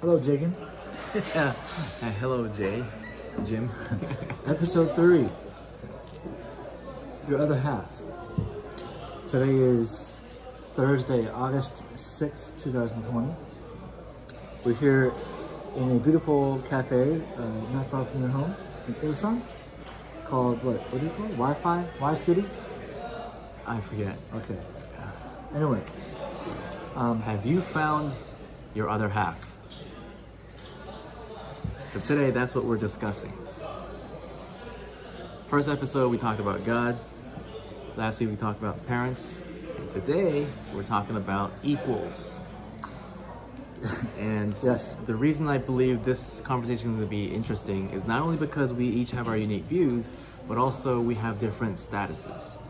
Hello, Jagan. Hello, Jim. Episode 3. Your other half. Today is Thursday, August 6th, 2020. We're here in a beautiful cafe, not far from your home, in Ilsan, called what do you call it? Wi-Fi? Y-City? I forget. Okay. Anyway. Have you found your other half? Because today, that's what we're discussing. First episode, we talked about God. Last week, we talked about parents. And today, we're talking about equals. And Yes. The reason I believe this conversation is going to be interesting is not only because we each have our unique views, but also we have different statuses.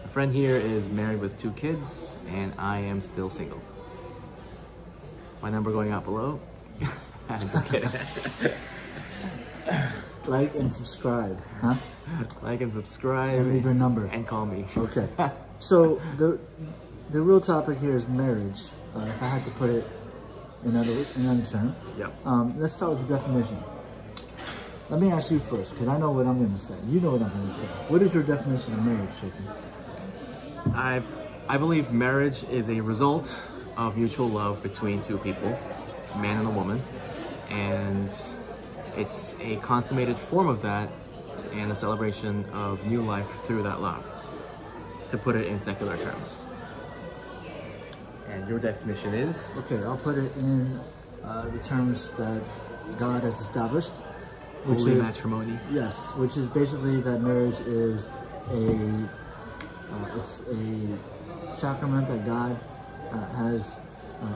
A friend here is married with 2 kids, and I am still single. My number going out below. I'm just kidding. Like and subscribe, huh? Like and subscribe. And leave your number. And call me. Okay. So the real topic here is marriage. If I had to put it in another term. Yep. Let's start with the definition. Let me ask you first, because I know what I'm going to say. You know what I'm going to say. What is your definition of marriage, Shaken? I believe marriage is a result of mutual love between 2 people, a man and a woman, and it's a consummated form of that and a celebration of new life through that love, to put it in secular terms. And your definition is? Okay, I'll put it in the terms that God has established, which Holy is matrimony. Yes, which is basically that marriage is it's a sacrament that God has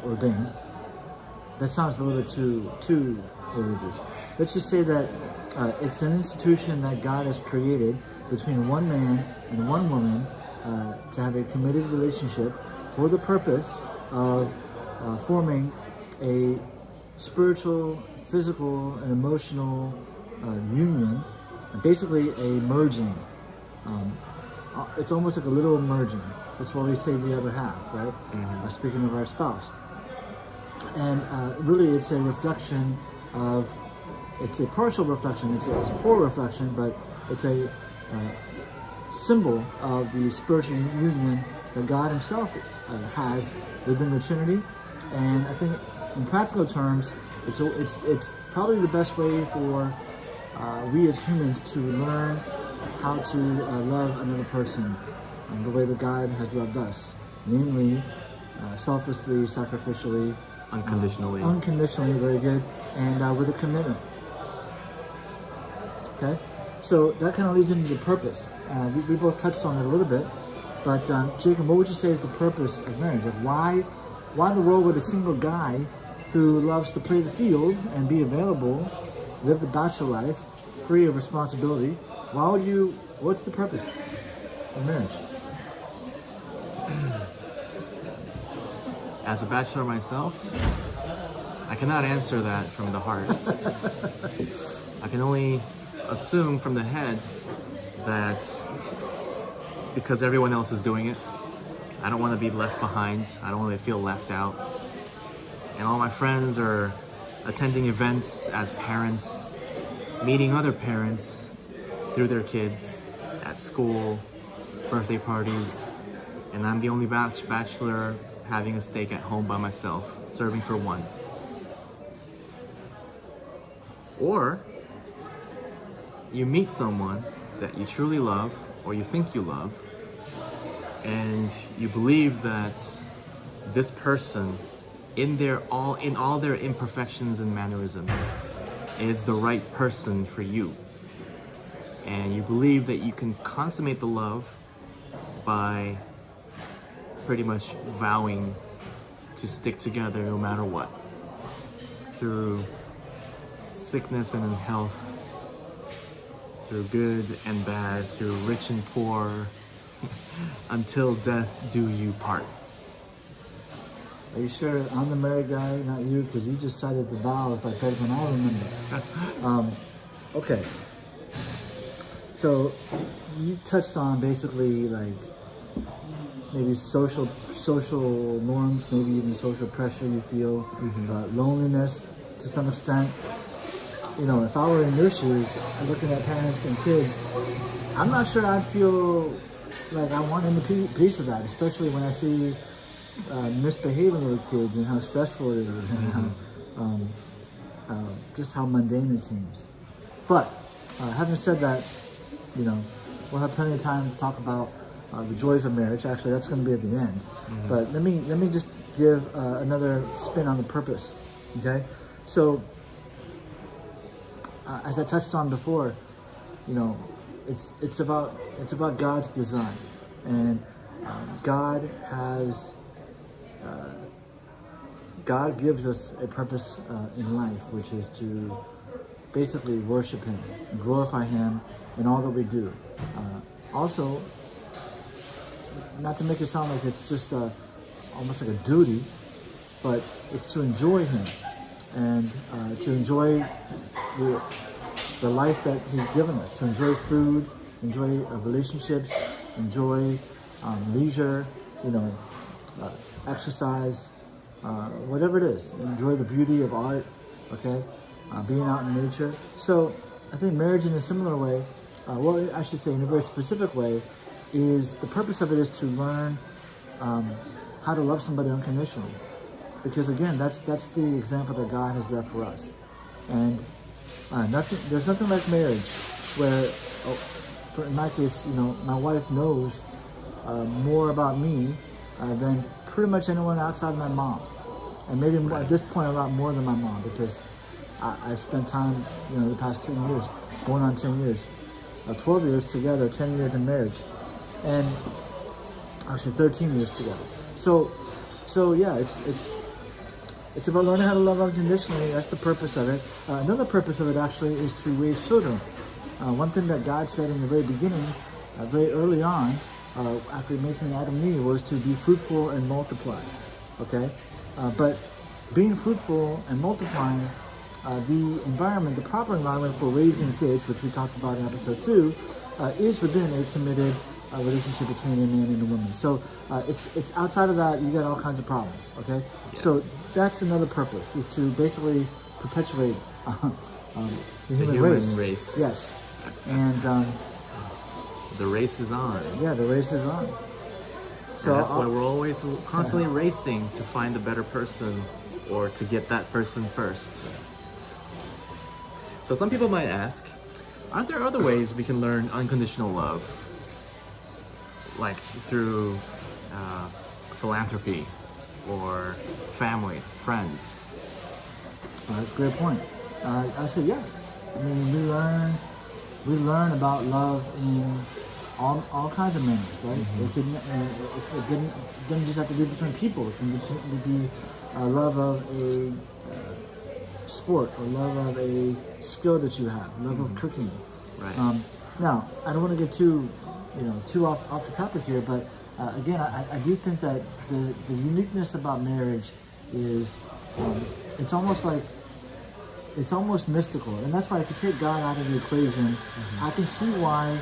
ordained. That sounds a little bit too religious. Let's just say that it's an institution that God has created between one man and one woman to have a committed relationship for the purpose of forming a spiritual, physical, and emotional union, basically a merging. It's almost like a little merging. That's why we say the other half, right? Mm-hmm. Speaking of our spouse. And really it's a reflection of, it's a partial reflection, it's a poor reflection, but it's a symbol of the spiritual union that God himself has within the Trinity. And I think in practical terms, it's probably the best way for we as humans to learn how to love another person the way that God has loved us, namely selflessly, sacrificially, unconditionally. Unconditionally, very good, and with a commitment. Okay, so that kind of leads into the purpose. We both touched on it a little bit, but Jacob, what would you say is the purpose of marriage? Like why in the world would a single guy who loves to play the field and be available, live the bachelor life, free of responsibility, what's the purpose of marriage? As a bachelor myself, I cannot answer that from the heart. I can only assume from the head that because everyone else is doing it, I don't want to be left behind. I don't want to feel left out. And all my friends are attending events as parents, meeting other parents through their kids at school, birthday parties, and I'm the only bachelor having a steak at home by myself, serving for one. Or you meet someone that you truly love, or you think you love, and you believe that this person, in all their imperfections and mannerisms, is the right person for you. And you believe that you can consummate the love by pretty much vowing to stick together no matter what, through sickness and in health, through good and bad, through rich and poor, until death do you part. Are you sure I'm the married guy, not you? Because you just cited the vows like better than I remember. Okay. So you touched on basically like maybe social norms, maybe even social pressure you feel, loneliness to some extent. You know, if I were in your shoes, looking at parents and kids, I'm not sure I'd feel like I want any piece of that, especially when I see misbehaving little kids and how stressful it is and how just how mundane it seems. But having said that, you know, we'll have plenty of time to talk about the joys of marriage. Actually, that's going to be at the end. But let me just give another spin on the purpose. Okay, so as I touched on before, you know, it's about God's design, and God gives us a purpose in life, which is to basically worship Him and glorify Him in all that we do. Also, not to make it sound like it's just almost like a duty, but it's to enjoy Him and to enjoy the life that He's given us, to enjoy food, enjoy relationships, enjoy leisure, you know, exercise, whatever it is. Enjoy the beauty of art, okay? Being out in nature. So I think marriage in a similar way, well, I should say in a very specific way, is the purpose of it is to learn how to love somebody unconditionally. Because again, that's the example that God has left for us. And there's nothing like marriage where, in my case, you know, my wife knows more about me than pretty much anyone outside my mom. And maybe at this point a lot more than my mom, because I spent time, you know, the past 10 years, going on 10 years, 12 years together, 10 years in marriage, and actually 13 years together. So yeah, it's about learning how to love unconditionally. That's the purpose of it. Another purpose of it actually is to raise children. One thing that God said in the very beginning, very early on, after making Adam and Eve, was to be fruitful and multiply. Okay, but being fruitful and multiplying, the environment, the proper environment for raising kids, which we talked about in episode 2, is within a committed relationship between a man and a woman. So it's outside of that, you get all kinds of problems. Okay, so that's another purpose, is to basically perpetuate the human race. Yes, and the race is on. Yeah, the race is on. So and that's why we're always constantly racing to find a better person or to get that person first. So some people might ask, aren't there other ways we can learn unconditional love? Like through philanthropy or family, friends? That's a great point. I said, yeah. I mean, we learn about love in all kinds of manners, right? It didn't just have to be between people. It can be love of a sport, or love of a skill that you have, love of cooking. Right. Now, I don't want to get too off the topic here, but again, I do think that the uniqueness about marriage is it's almost mystical, and that's why if you take God out of the equation, I can see why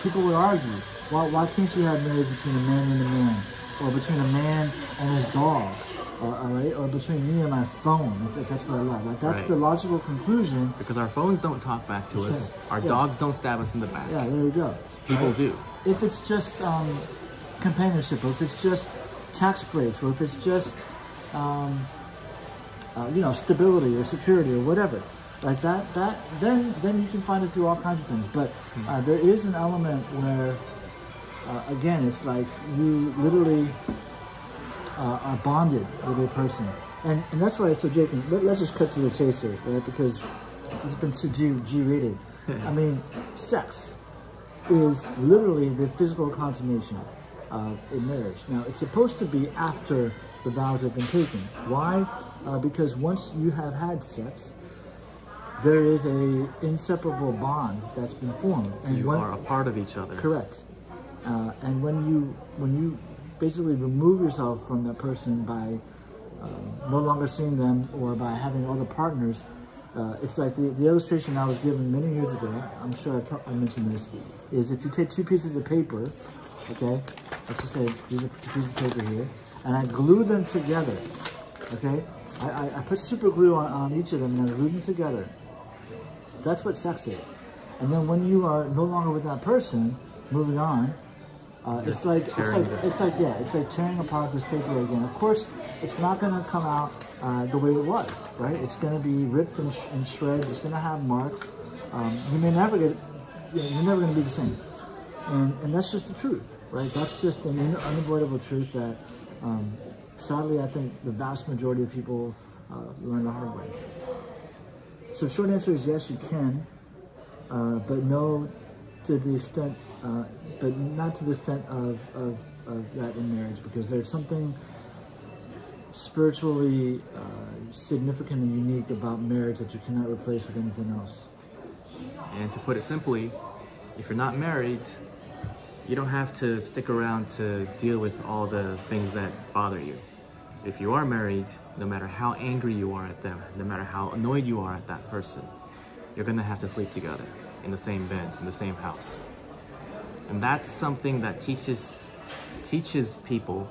people would argue, why can't you have marriage between a man and a man, or between a man and his dog, or between me and my phone, if that's what I love. Like, that's the logical conclusion. Because our phones don't talk back to us. Our dogs don't stab us in the back. Yeah, there you go. People do. If it's just companionship, or if it's just tax breaks, or if it's just stability or security or whatever, like that then you can find it through all kinds of things. But there is an element where again, it's like you literally are bonded with a person, and that's why. So Jake, let's just cut to the chase here, right? Because it's been so G-rated. I mean, sex is literally the physical consummation in marriage. Now, it's supposed to be after the vows have been taken. Why? Because once you have had sex, there is a inseparable bond that's been formed, and you are a part of each other. Correct. And when you basically remove yourself from that person by no longer seeing them, or by having other partners, it's like the illustration I was given many years ago, I'm sure I mentioned this, is if you take two pieces of paper okay? Let's just say these are pieces of paper here, and I glue them together, okay? I put super glue on each of them and I glue them together. That's what sex is. And then when you are no longer with that person, moving on, it's like tearing apart this paper again. Of course, it's not going to come out the way it was, right? It's going to be ripped and shreds. It's going to have marks. You may never get. You're never going to be the same, and that's just the truth, right? That's just an unavoidable truth that, sadly, I think the vast majority of people learn the hard way. So, short answer is yes, you can, but no, to the extent, but not to the extent of that in marriage, because there's something spiritually significant and unique about marriage that you cannot replace with anything else. And to put it simply, if you're not married, you don't have to stick around to deal with all the things that bother you. If you are married, no matter how angry you are at them, no matter how annoyed you are at that person, you're gonna have to sleep together in the same bed, in the same house. And that's something that teaches people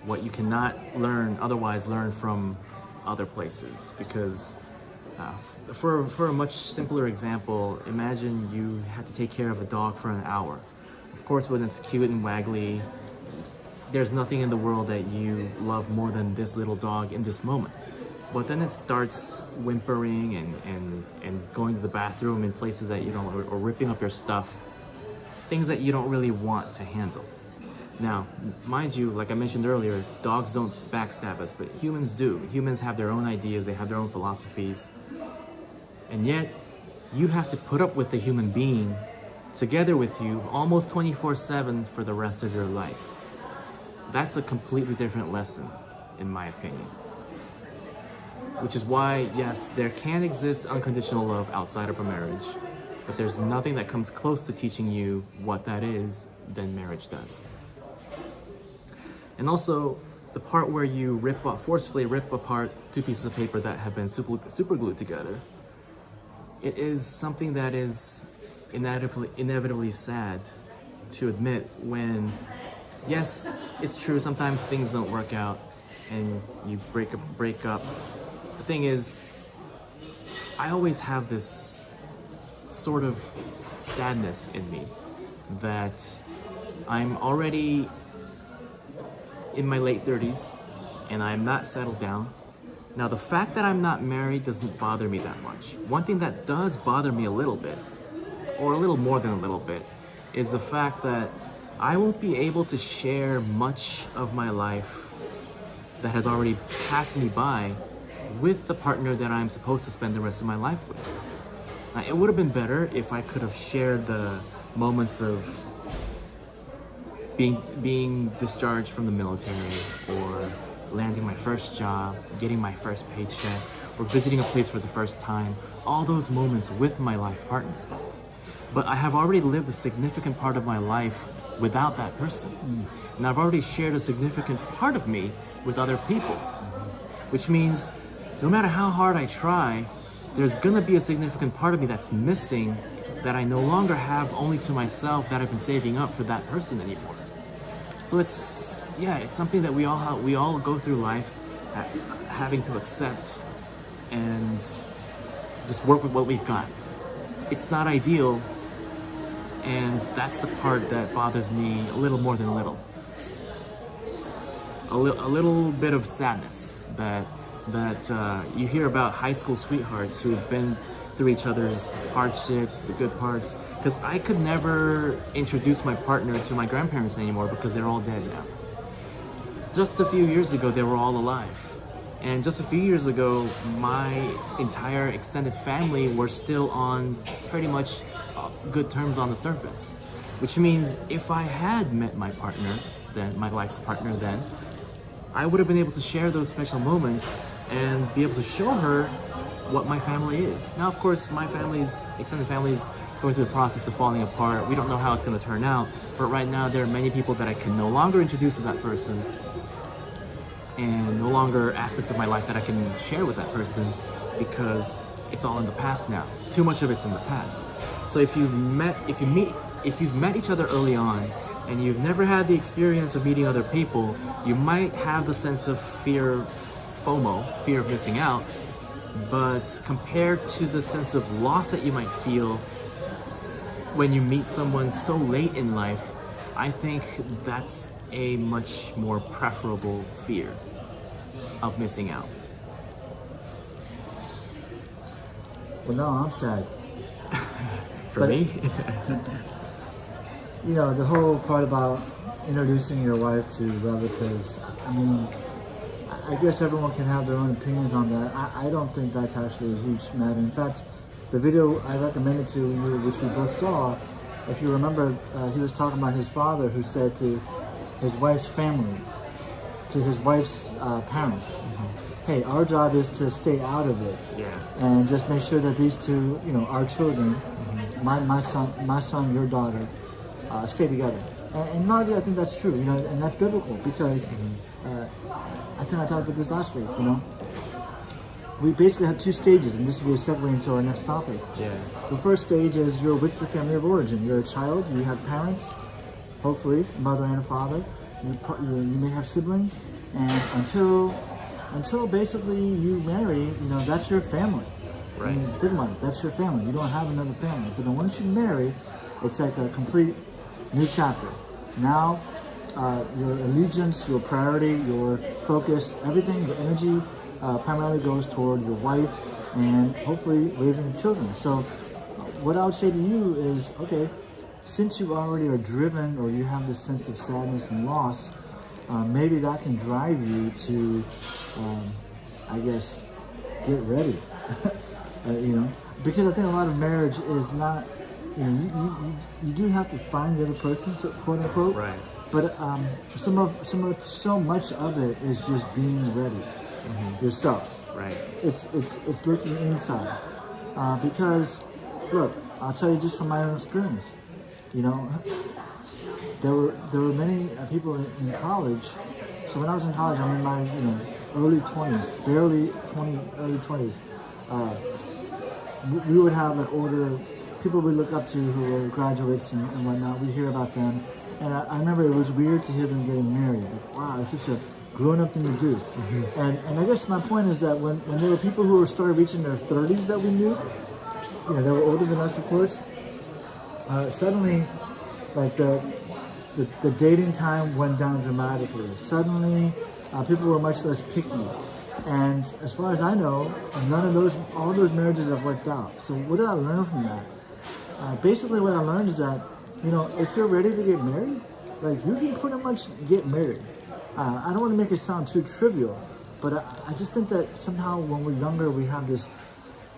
what you cannot otherwise learn from other places. Because for a much simpler example, imagine you had to take care of a dog for an hour. Of course, when it's cute and waggly, there's nothing in the world that you love more than this little dog in this moment. But then it starts whimpering and going to the bathroom in places that you don't, or ripping up your stuff, things that you don't really want to handle. Now, mind you, like I mentioned earlier, dogs don't backstab us, but humans do. Humans have their own ideas, they have their own philosophies. And yet, you have to put up with a human being together with you almost 24/7 for the rest of your life. That's a completely different lesson, in my opinion. Which is why, yes, there can exist unconditional love outside of a marriage, but there's nothing that comes close to teaching you what that is than marriage does. And also, the part where you forcefully rip apart two pieces of paper that have been super glued together, it is something that is inevitably sad to admit when, yes, it's true, sometimes things don't work out and you break up. The thing is, I always have this sort of sadness in me that I'm already in my late 30s and I'm not settled down. Now, the fact that I'm not married doesn't bother me that much. One thing that does bother me a little bit, or a little more than a little bit, is the fact that I won't be able to share much of my life that has already passed me by with the partner that I'm supposed to spend the rest of my life with. Now, it would have been better if I could have shared the moments of being discharged from the military, or landing my first job, getting my first paycheck, or visiting a place for the first time, all those moments with my life partner. But I have already lived a significant part of my life without that person. And I've already shared a significant part of me with other people, which means no matter how hard I try, there's gonna be a significant part of me that's missing, that I no longer have only to myself, that I've been saving up for that person anymore. So it's something that we all go through life having to accept and just work with what we've got. It's not ideal, and that's the part that bothers me a little more than a little. A little bit of sadness that you hear about high school sweethearts who've been through each other's hardships, the good parts, because I could never introduce my partner to my grandparents anymore because they're all dead now. Just a few years ago, they were all alive. And just a few years ago, my entire extended family were still on pretty much good terms on the surface. Which means if I had met my partner then, my life's partner then, I would have been able to share those special moments and be able to show her what my family is. Now, of course, my extended family's going through the process of falling apart. We don't know how it's going to turn out, but right now there are many people that I can no longer introduce to that person, and no longer aspects of my life that I can share with that person, because it's all in the past now. Too much of it's in the past. So if you've met each other early on, and you've never had the experience of meeting other people, you might have the sense of fear, FOMO, fear of missing out. But compared to the sense of loss that you might feel when you meet someone so late in life, I think that's a much more preferable fear of missing out. Well, no, I'm sad. For me? You know, the whole part about introducing your wife to relatives, I mean, I guess everyone can have their own opinions on that. I don't think that's actually a huge matter. In fact, the video I recommended to you, which we both saw, if you remember, he was talking about his father who said to his wife's family, to his wife's parents, hey, our job is to stay out of it, and just make sure that these two, you know, our children, my son, your daughter, stay together. And largely, I think that's true, you know, and that's biblical because I think I talked about this last week. You know, we basically have two stages, and this will be a segue into our next topic. The first stage is you're with your family of origin. You're a child. You have parents, hopefully, a mother and a father. You may have siblings, and until basically you marry, you know, that's your family. Right. I mean, think about it. That's your family. You don't have another family. But then once you marry, it's like a complete new chapter. Now, your allegiance, your priority, your focus, everything, the energy primarily goes toward your wife and hopefully raising children. So what I would say to you is, okay, since you already are driven or you have this sense of sadness and loss, maybe that can drive you to, I guess, get ready. You know, because I think a lot of marriage is not, you know, you do have to find the other person, so, quote unquote. Right. But so much of it is just being ready yourself. Right. It's looking inside, because look, I'll tell you just from my own experience. You know, there were many people in college. So when I was in college, I'm in my early 20s, early 20s. We would have like older people we look up to who were graduates and whatnot. We hear about them, and I remember it was weird to hear them getting married. Like, wow, it's such a grown-up thing to do. And I guess my point is that when there were people who were started reaching their 30s that we knew, you know, they were older than us, of course. Suddenly, like the dating time went down dramatically. Suddenly, people were much less picky. And as far as I know, all those marriages have worked out. So what did I learn from that? Basically what I learned is that, you know, if you're ready to get married, like you can pretty much get married. I don't want to make it sound too trivial, but I just think that somehow when we're younger, we have this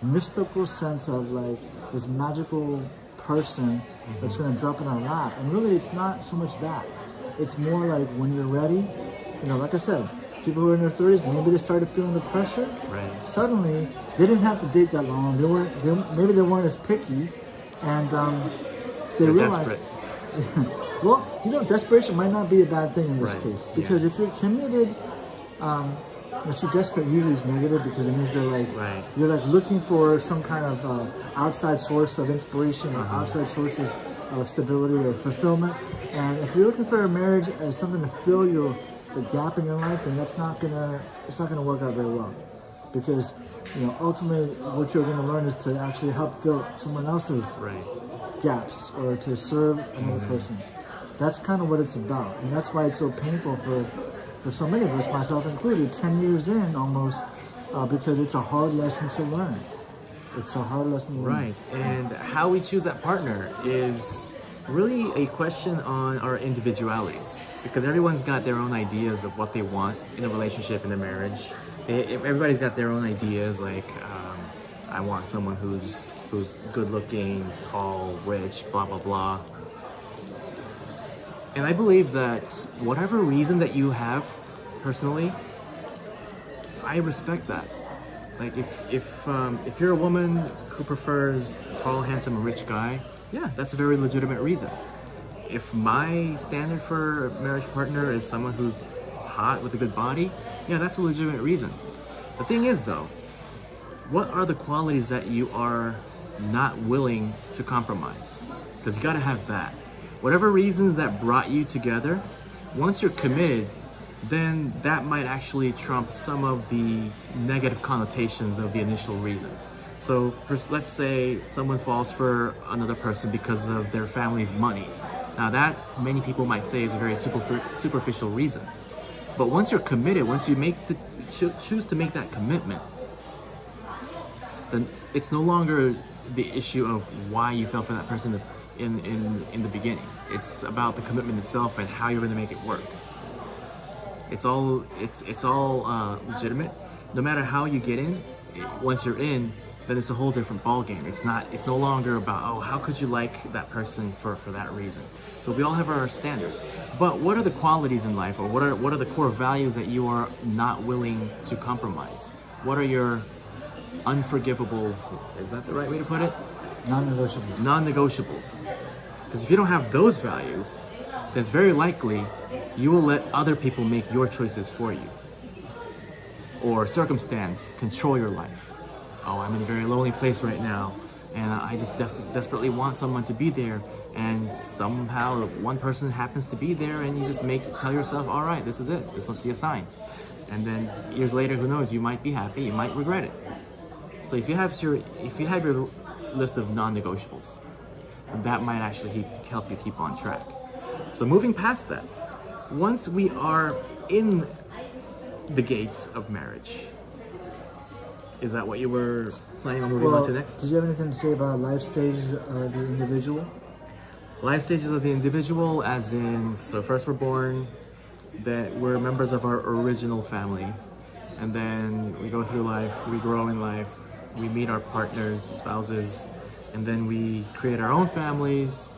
mystical sense of like this magical person that's going to drop in our lap. And really it's not so much that. It's more like when you're ready, you know, like I said, people who are in their 30s, maybe they started feeling the pressure. Right. Suddenly, they didn't have to date that long. Maybe they weren't as picky, and they realized. Desperate. Well, you know, desperation might not be a bad thing in this Right. case, because if you're committed, see, desperate usually is negative because it means you're like looking for some kind of outside source of inspiration or outside sources of stability or fulfillment. And if you're looking for a marriage as something to fill the gap in your life, then it's not gonna work out very well, because you know ultimately what you're gonna learn is to actually help fill someone else's gaps or to serve another person. That's kind of what it's about, and that's why it's so painful for so many of us, myself included, 10 years in almost, because it's a hard lesson to learn. It's a hard lesson to learn. Right, and how we choose that partner is really a question on our individualities, because everyone's got their own ideas of what they want in a relationship, in a marriage. Everybody's got their own ideas, like I want someone who's good looking, tall, rich, blah blah blah. And I believe that whatever reason that you have personally, I respect that. Like if you're a woman who prefers tall, handsome, and rich guy, yeah, that's a very legitimate reason. If my standard for a marriage partner is someone who's hot with a good body, yeah, that's a legitimate reason. The thing is though, what are the qualities that you are not willing to compromise? Because you gotta have that. whatever reasons that brought you together, once you're committed, then that might actually trump some of the negative connotations of the initial reasons. So let's say someone falls for another person because of their family's money. Now that many people might say is a very superficial reason. But once you're committed, once you choose to make that commitment, then it's no longer the issue of why you fell for that person in the beginning. It's about the commitment itself and how you're going to make it work. It's all legitimate. No matter how you get in, once you're in, then it's a whole different ballgame. It's no longer about, oh, how could you like that person for that reason? So we all have our standards. But what are the qualities in life, or what are the core values that you are not willing to compromise? What are your unforgivable, is that the right way to put it? Non-negotiable. Non-negotiables. Because if you don't have those values, then it's very likely you will let other people make your choices for you. Or circumstance control your life. Oh, I'm in a very lonely place right now, and I just desperately want someone to be there, and somehow one person happens to be there, and you just tell yourself, all right, this is it. This must be a sign. And then years later, who knows? You might be happy, you might regret it. So if you have your list of non-negotiables, that might actually help you keep on track. So moving past that, once we are in the gates of marriage, is that what you were planning on moving on to next? Did you have anything to say about life stages of the individual? Life stages of the individual, as in, so first we're born, that we're members of our original family, and then we go through life, we grow in life, we meet our partners, spouses, and then we create our own families.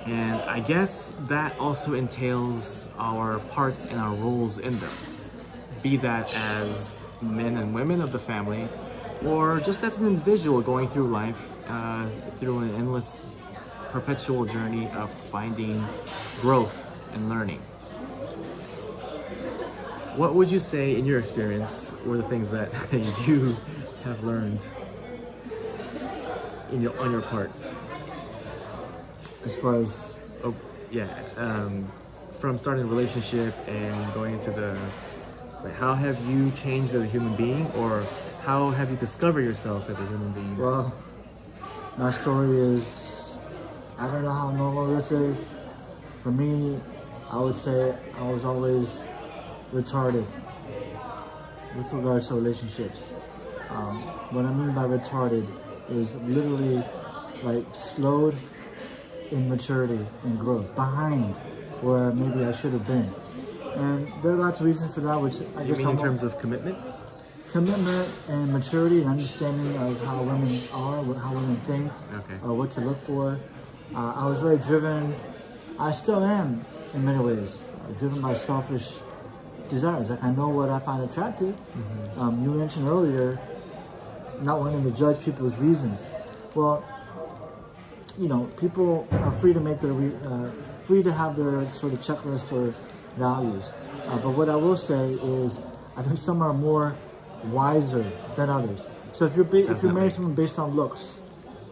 And I guess that also entails our parts and our roles in them, be that as men and women of the family, or just as an individual going through life, through an endless, perpetual journey of finding growth and learning. What would you say, in your experience, were the things that you have learned on your part? As far as from starting a relationship and going into how have you changed as a human being, or how have you discovered yourself as a human being? Well, my story is, I don't know how normal this is. For me, I would say I was always retarded with regards to relationships. What I mean by retarded is literally like slowed in maturity and growth, behind where maybe I should have been. And there are lots of reasons for that, which I guess in terms of commitment? Commitment and maturity and understanding of how women are, how women think, what to look for. I was very driven, I still am in many ways, driven by selfish desires. Like, I know what I find attractive. Mm-hmm. You mentioned earlier not wanting to judge people's reasons. Well, people are free to make free to have their sort of checklist or values. But what I will say is, I think some are more wiser than others. So if you're married to someone based on looks,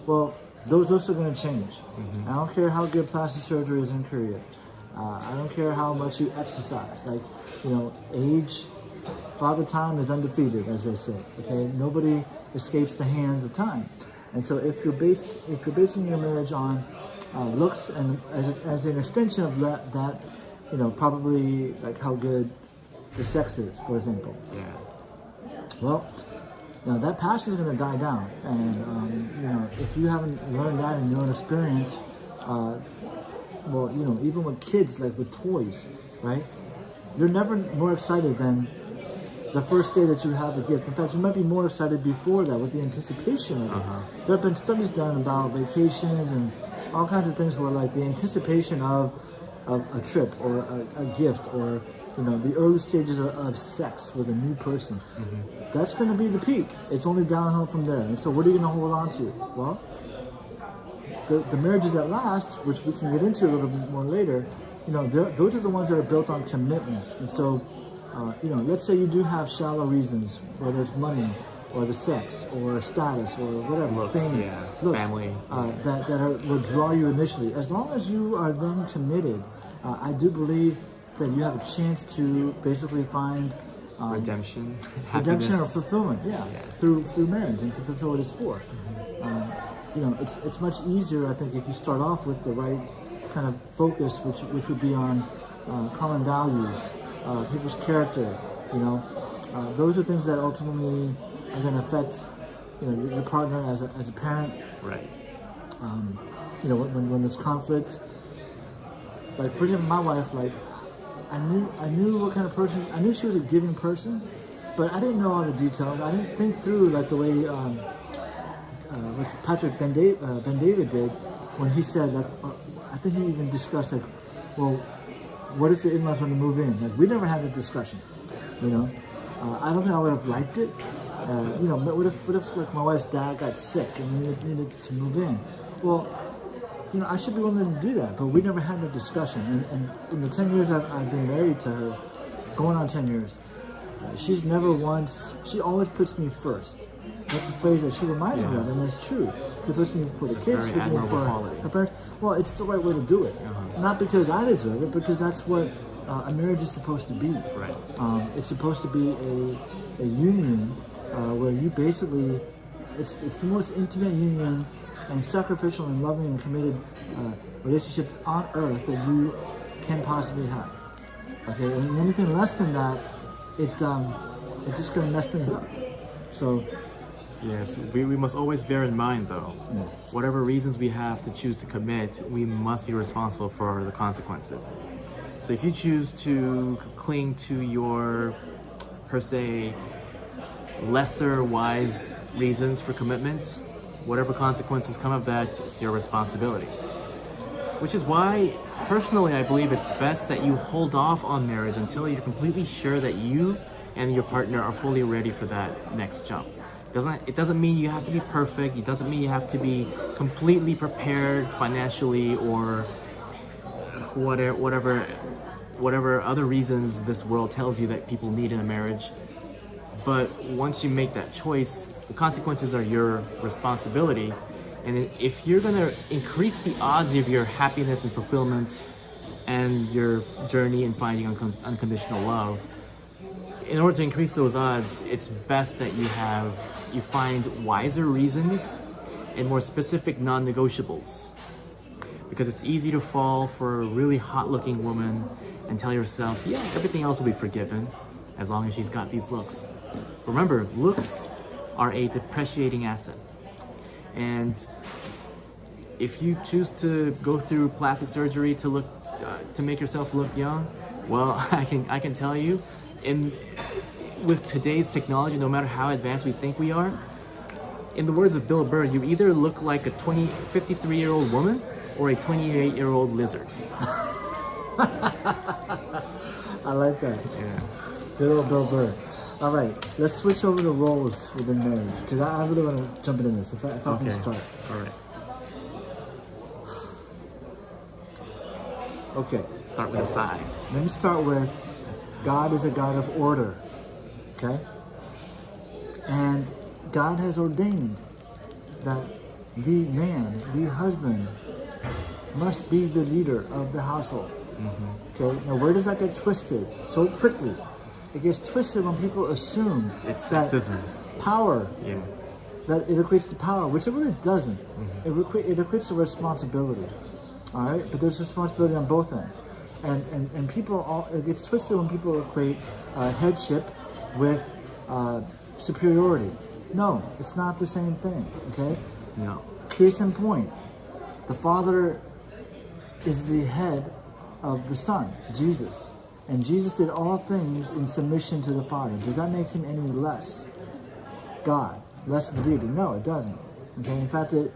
well, those looks are going to change. Mm-hmm. I don't care how good plastic surgery is in Korea. I don't care how much you exercise. Like, age, Father Time is undefeated, as they say. Okay, nobody escapes the hands of time. And so if you're basing your marriage on looks, and as an extension of that, probably like how good the sex is, for example. Yeah. Well, that passion is going to die down, and if you haven't learned that in your own experience, even with kids, like with toys, right? You're never more excited than the first day that you have a gift. In fact, you might be more excited before that with the anticipation of it. There have been studies done about vacations and all kinds of things where, like, the anticipation of a trip or a gift, or the early stages of sex with a new person, that's going to be the peak. It's only downhill from there. And so what are you going to hold on to? Well, the marriages that last, which we can get into a little bit more later, those are the ones that are built on commitment. And so let's say you do have shallow reasons, whether it's money or the sex, or status, or whatever, Looks, fame, yeah, looks, family. Will draw you initially. As long as you are then committed, I do believe that you have a chance to basically find Redemption, redemption or happiness. fulfillment, through marriage and to fulfill what it's for. You know, it's much easier, I think, if you start off with the right kind of focus, which would be on common values, people's character. You know, those are things that ultimately are going to affect, you know, your partner as a parent. Right. You know, when there's conflict. Like, for example, my wife, like, I knew what kind of person. I knew she was a giving person, but I didn't know all the details. I didn't think through like the way what's Patrick Ben David did when he said, like, I think he even discussed, like, well, what if the in-laws want to move in? Like, we never had the discussion, you know. I don't think I would have liked it. You know, what if like my wife's dad got sick and needed to move in? Well, you know, I should be willing to do that, but we never had the discussion. And in the 10 years I've been married to her, going on 10 years, she's never once, she always puts me first. That's a phrase that she reminds me of, and it's true. She puts me for the kids, very puts me admirable for quality. her parents. Well, it's the right way to do it. Not because I deserve it, because that's what a marriage is supposed to be. Right. It's supposed to be a union where you basically, it's the most intimate union and sacrificial and loving and committed relationship on earth that you can possibly have. Okay, and anything less than that, it's just gonna mess things up. So, Yes, we must always bear in mind, though, whatever reasons we have to choose to commit, we must be responsible for the consequences. So if you choose to cling to your, per se, lesser wise reasons for commitment, whatever consequences come of that, it's your responsibility. Which is why, personally, I believe it's best that you hold off on marriage until you're completely sure that you and your partner are fully ready for that next jump. It doesn't mean you have to be perfect. It doesn't mean you have to be completely prepared financially or whatever other reasons this world tells you that people need in a marriage. But once you make that choice, the consequences are your responsibility. And if you're going to increase the odds of your happiness and fulfillment and your journey in finding unconditional love, in order to increase those odds, it's best that you find wiser reasons and more specific non-negotiables. Because it's easy to fall for a really hot-looking woman and tell yourself, yeah, everything else will be forgiven as long as she's got these looks. Remember, looks are a depreciating asset. And if you choose to go through plastic surgery to make yourself look young, well, I can tell you, with today's technology, no matter how advanced we think we are, in the words of Bill Burr, you either look like a 53-year-old woman or a 28-year-old lizard. I like that. Yeah. Good old Bill Burr. All right, let's switch over to roles within marriage, because I really want to jump into this, if I can start. All right. Okay. Start with a sigh. Let me start with God is a God of order, okay? And God has ordained that the man, the husband, must be the leader of the household. Okay, now where does that get twisted so quickly? It gets twisted when people assume It's that sexism. power, Yeah. that it equates to power, which it really doesn't. It equates to responsibility, all right? But there's responsibility on both ends. And people, it gets twisted when people equate headship with superiority. No, it's not the same thing, okay? No. Case in point, the Father is the head of the Son, Jesus. And Jesus did all things in submission to the Father. Does that make him any less God, less of a deity? No, it doesn't. Okay, in fact, it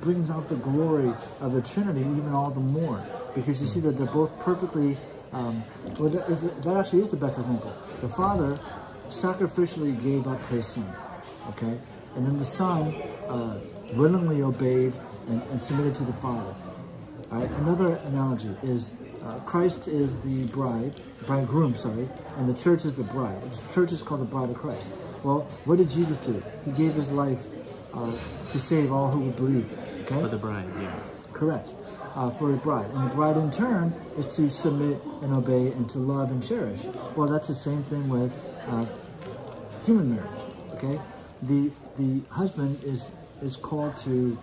brings out the glory of the Trinity even all the more, because you see that they're both perfectly. Well, that actually is the best example. The Father sacrificially gave up his Son, okay, and then the Son willingly obeyed and submitted to the Father. All right. Another analogy is Christ is the bridegroom, and the church is the bride. The church is called the bride of Christ. Well, what did Jesus do? He gave his life to save all who would believe. Okay? For the bride, yeah. Correct. For the bride. And the bride in turn is to submit and obey and to love and cherish. Well, that's the same thing with human marriage. Okay? The husband is called to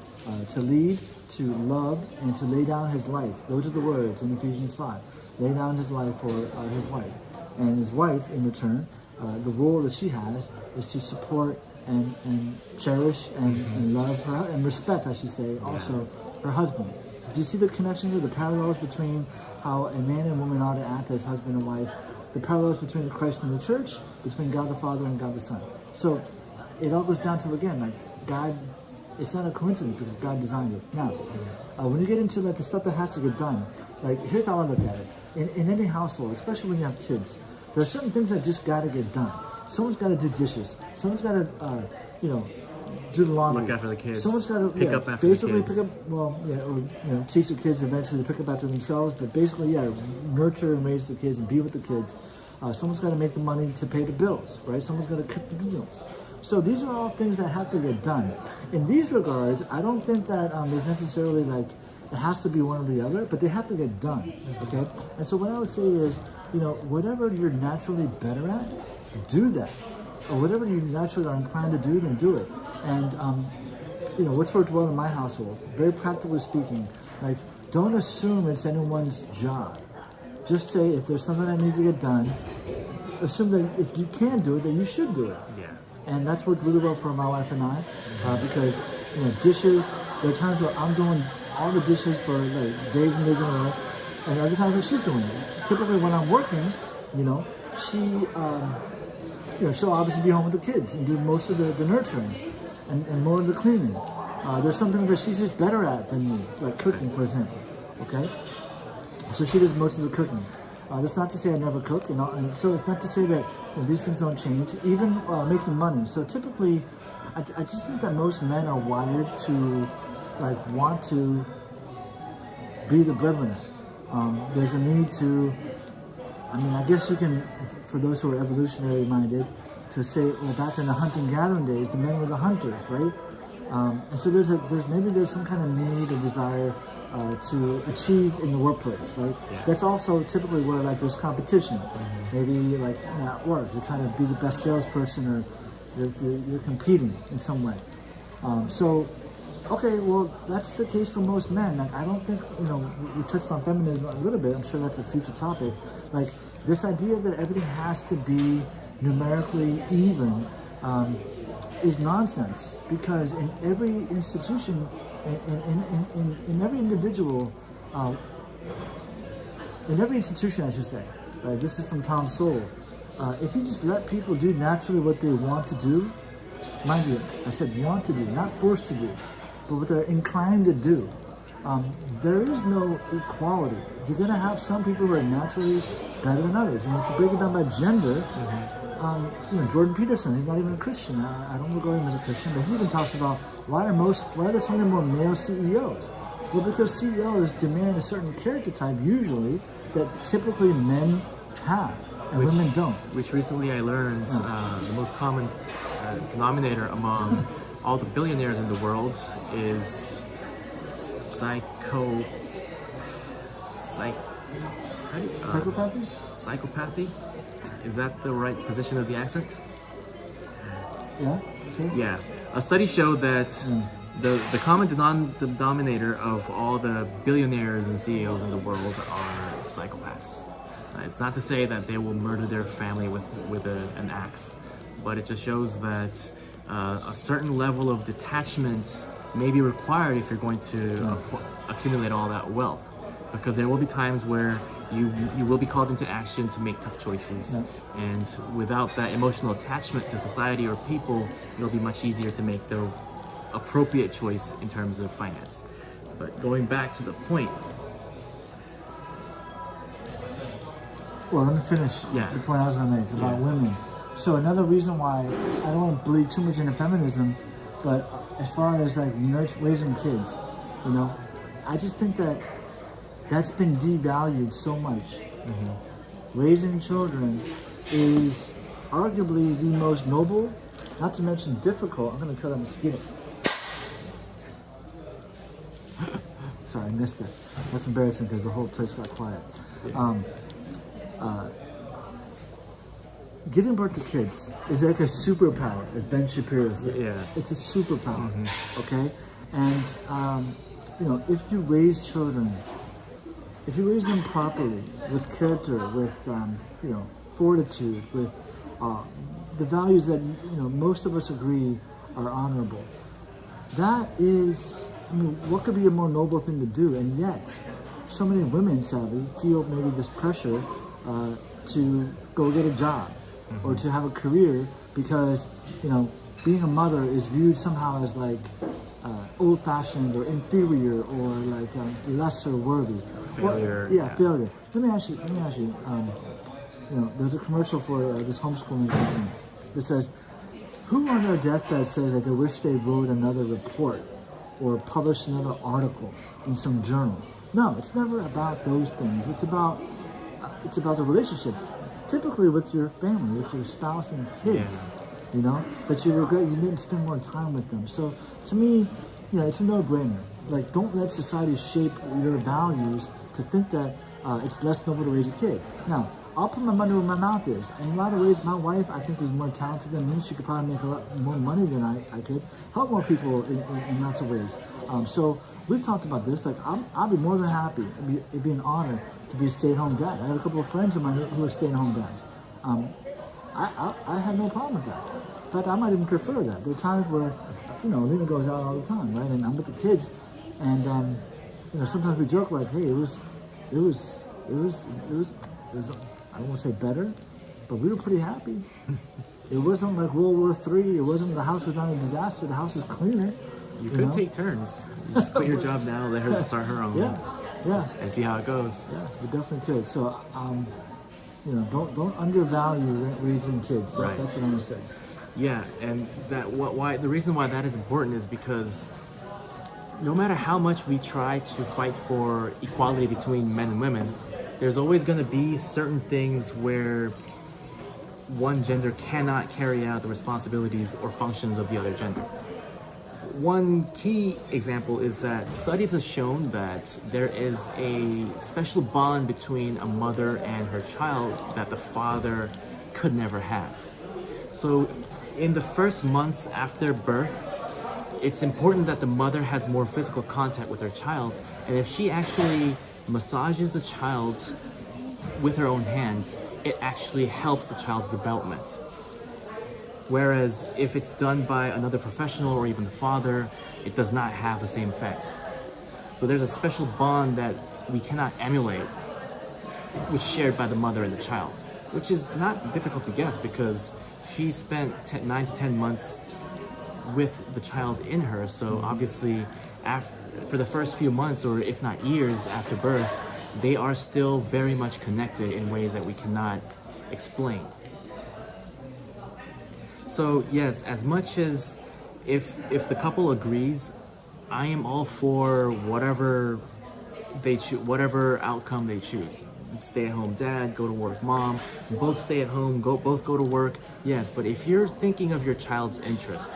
lead, to love, and to lay down his life. Those are the words in Ephesians 5. Lay down his life for his wife. And his wife, in return, the role that she has is to support and cherish and love her, and respect, I should say, also her husband. Do you see the connections or the parallels between how a man and woman ought to act as husband and wife? The parallels between the Christ and the church, between God the Father and God the Son. So it all goes down to, again, like God, it's not a coincidence because God designed it. Now, when you get into like the stuff that has to get done, like here's how I look at it. In any household, especially when you have kids, there are certain things that just got to get done. Someone's got to do dishes. Someone's got to, do the laundry. Look after the kids. Someone's got to pick up after basically the kids. pick up. Well, or teach the kids eventually to pick up after themselves. But basically, nurture and raise the kids and be with the kids. Someone's got to make the money to pay the bills, right? Someone's got to cook the meals. So these are all things that have to get done. In these regards, I don't think that there's necessarily like it has to be one or the other, but they have to get done. Okay. And so what I would say is, whatever you're naturally better at, do that. Or whatever you naturally are inclined to do, then do it. And, what's worked well in my household, very practically speaking, like, don't assume it's anyone's job. Just say, if there's something that needs to get done, assume that if you can do it, that you should do it. Yeah. And that's worked really well for my wife and I, because, dishes, there are times where I'm doing all the dishes for like days and days in a row, and other times when she's doing it. Typically when I'm working, she, she'll obviously be home with the kids and do most of the nurturing and more of the cleaning. There's some things that she's just better at than me, like cooking, for example. Okay, so she does most of the cooking. That's not to say I never cook, and so it's not to say that these things don't change. Even making money. So typically, I just think that most men are wired to want to be the breadwinner. There's a need to. I guess you can, for those who are evolutionary minded, to say, well, back in the hunting gathering days, the men were the hunters, right? And so there's some kind of need or desire to achieve in the workplace, right? Yeah. That's also typically where there's competition. Mm-hmm. Maybe at work, you're trying to be the best salesperson, or you're competing in some way. Okay, well, that's the case for most men. I don't think, we touched on feminism a little bit. I'm sure that's a future topic. This idea that everything has to be numerically even is nonsense, because in every institution, in every individual, in every institution, I should say, right? This is from Tom Sowell. If you just let people do naturally what they want to do, mind you, I said want to do, not forced to do, but what they're inclined to do, there is no equality. You're going to have some people who are naturally better than others. And if you break it down by gender, Jordan Peterson, he's not even a Christian. I don't regard him as a Christian, but he even talks about why are there so many more male CEOs? Well, because CEOs demand a certain character type, usually, that typically men have, and women don't. Which recently I learned the most common denominator among all the billionaires in the world is psychopathy. Psychopathy? Is that the right position of the accent? Yeah. Okay. Yeah. A study showed that the common denominator of all the billionaires and CEOs in the world are psychopaths. It's not to say that they will murder their family with an axe, but it just shows that a certain level of detachment may be required if you're going to accumulate all that wealth, because there will be times where you will be called into action to make tough choices, and without that emotional attachment to society or people, it'll be much easier to make the appropriate choice in terms of finance. But going back to the point, well, let me finish the point I was going to make about women. So another reason why I don't want to bleed too much into feminism, but as far as raising kids, I just think that that's been devalued so much. Mm-hmm. Raising children is arguably the most noble Not to mention difficult. I'm gonna kill that mosquito. Sorry, I missed it. That's embarrassing because the whole place got quiet. Giving birth to kids is like a superpower, as Ben Shapiro says. Yeah. It's a superpower, okay? And, you know, if you raise children, if you raise them properly, with character, with, you know, fortitude, with the values that, you know, most of us agree are honorable, that is, I mean, what could be a more noble thing to do? And yet, so many women, sadly, feel maybe this pressure to go get a job or to have a career because, you know, being a mother is viewed somehow as like old-fashioned or inferior or like lesser worthy. Failure. Failure. Let me ask you. You know, there's a commercial for this homeschooling company that says, "Who on their deathbed says that they wish they wrote another report or published another article in some journal?" No, it's never about those things. It's about the relationships, typically with your family, with your spouse and kids. You know, that you regret you didn't spend more time with them. So to me, you know, it's a no-brainer. Like, don't let society shape your values to think that it's less noble to raise a kid. Now, I'll put my money where my mouth is. And in a lot of ways, my wife, I think, was more talented than me. She could probably make a lot more money than I could. Help more people in lots of ways. So we've talked about this. Like, I'll be more than happy. It'd be an honor to be a stay-at-home dad. I have a couple of friends of mine who are stay-at-home dads. I have no problem with that. In fact, I might even prefer that. There are times where, you know, Lena goes out all the time, right? And I'm with the kids, and you know, sometimes we joke like, "Hey, it was I won't say better, but we were pretty happy. It wasn't like World War III. It wasn't the house was not a disaster. The house was cleaner. You could take turns. You just quit your job now, let her start her own. Yeah. And see how it goes. Yeah, you definitely could. So, you know, don't undervalue raising kids. Right. That's what I'm gonna say. Yeah, and why the reason why that is important is because no matter how much we try to fight for equality between men and women, there's always going to be certain things where one gender cannot carry out the responsibilities or functions of the other gender. One key example is that studies have shown that there is a special bond between a mother and her child that the father could never have. So in the first months after birth, it's important that the mother has more physical contact with her child, and if she actually massages the child with her own hands, it actually helps the child's development. Whereas if it's done by another professional or even the father, it does not have the same effects. So there's a special bond that we cannot emulate, which is shared by the mother and the child, which is not difficult to guess because she spent 9 to 10 months with the child in her. So obviously, for the first few months, or if not years after birth, they are still very much connected in ways that we cannot explain. So yes, as much as if the couple agrees, I am all for whatever they choose, whatever outcome they choose. Stay-at-home dad, go to work mom, both stay at home, both go to work. Yes, but if you're thinking of your child's interest,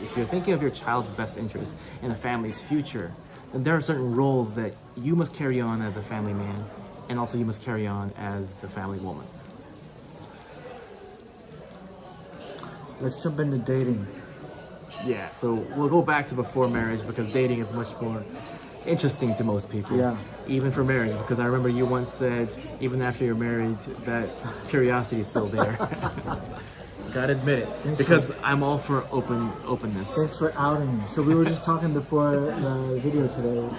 if you're thinking of your child's best interest and the family's future, then there are certain roles that you must carry on as a family man, and also you must carry on as the family woman. Let's jump into dating. Yeah, so we'll go back to before marriage because dating is much more interesting to most people. Yeah. Even for marriage, because I remember you once said, even after you're married, that curiosity is still there. Gotta admit it, because I'm all for openness. Thanks for outing me. So we were just talking before the video today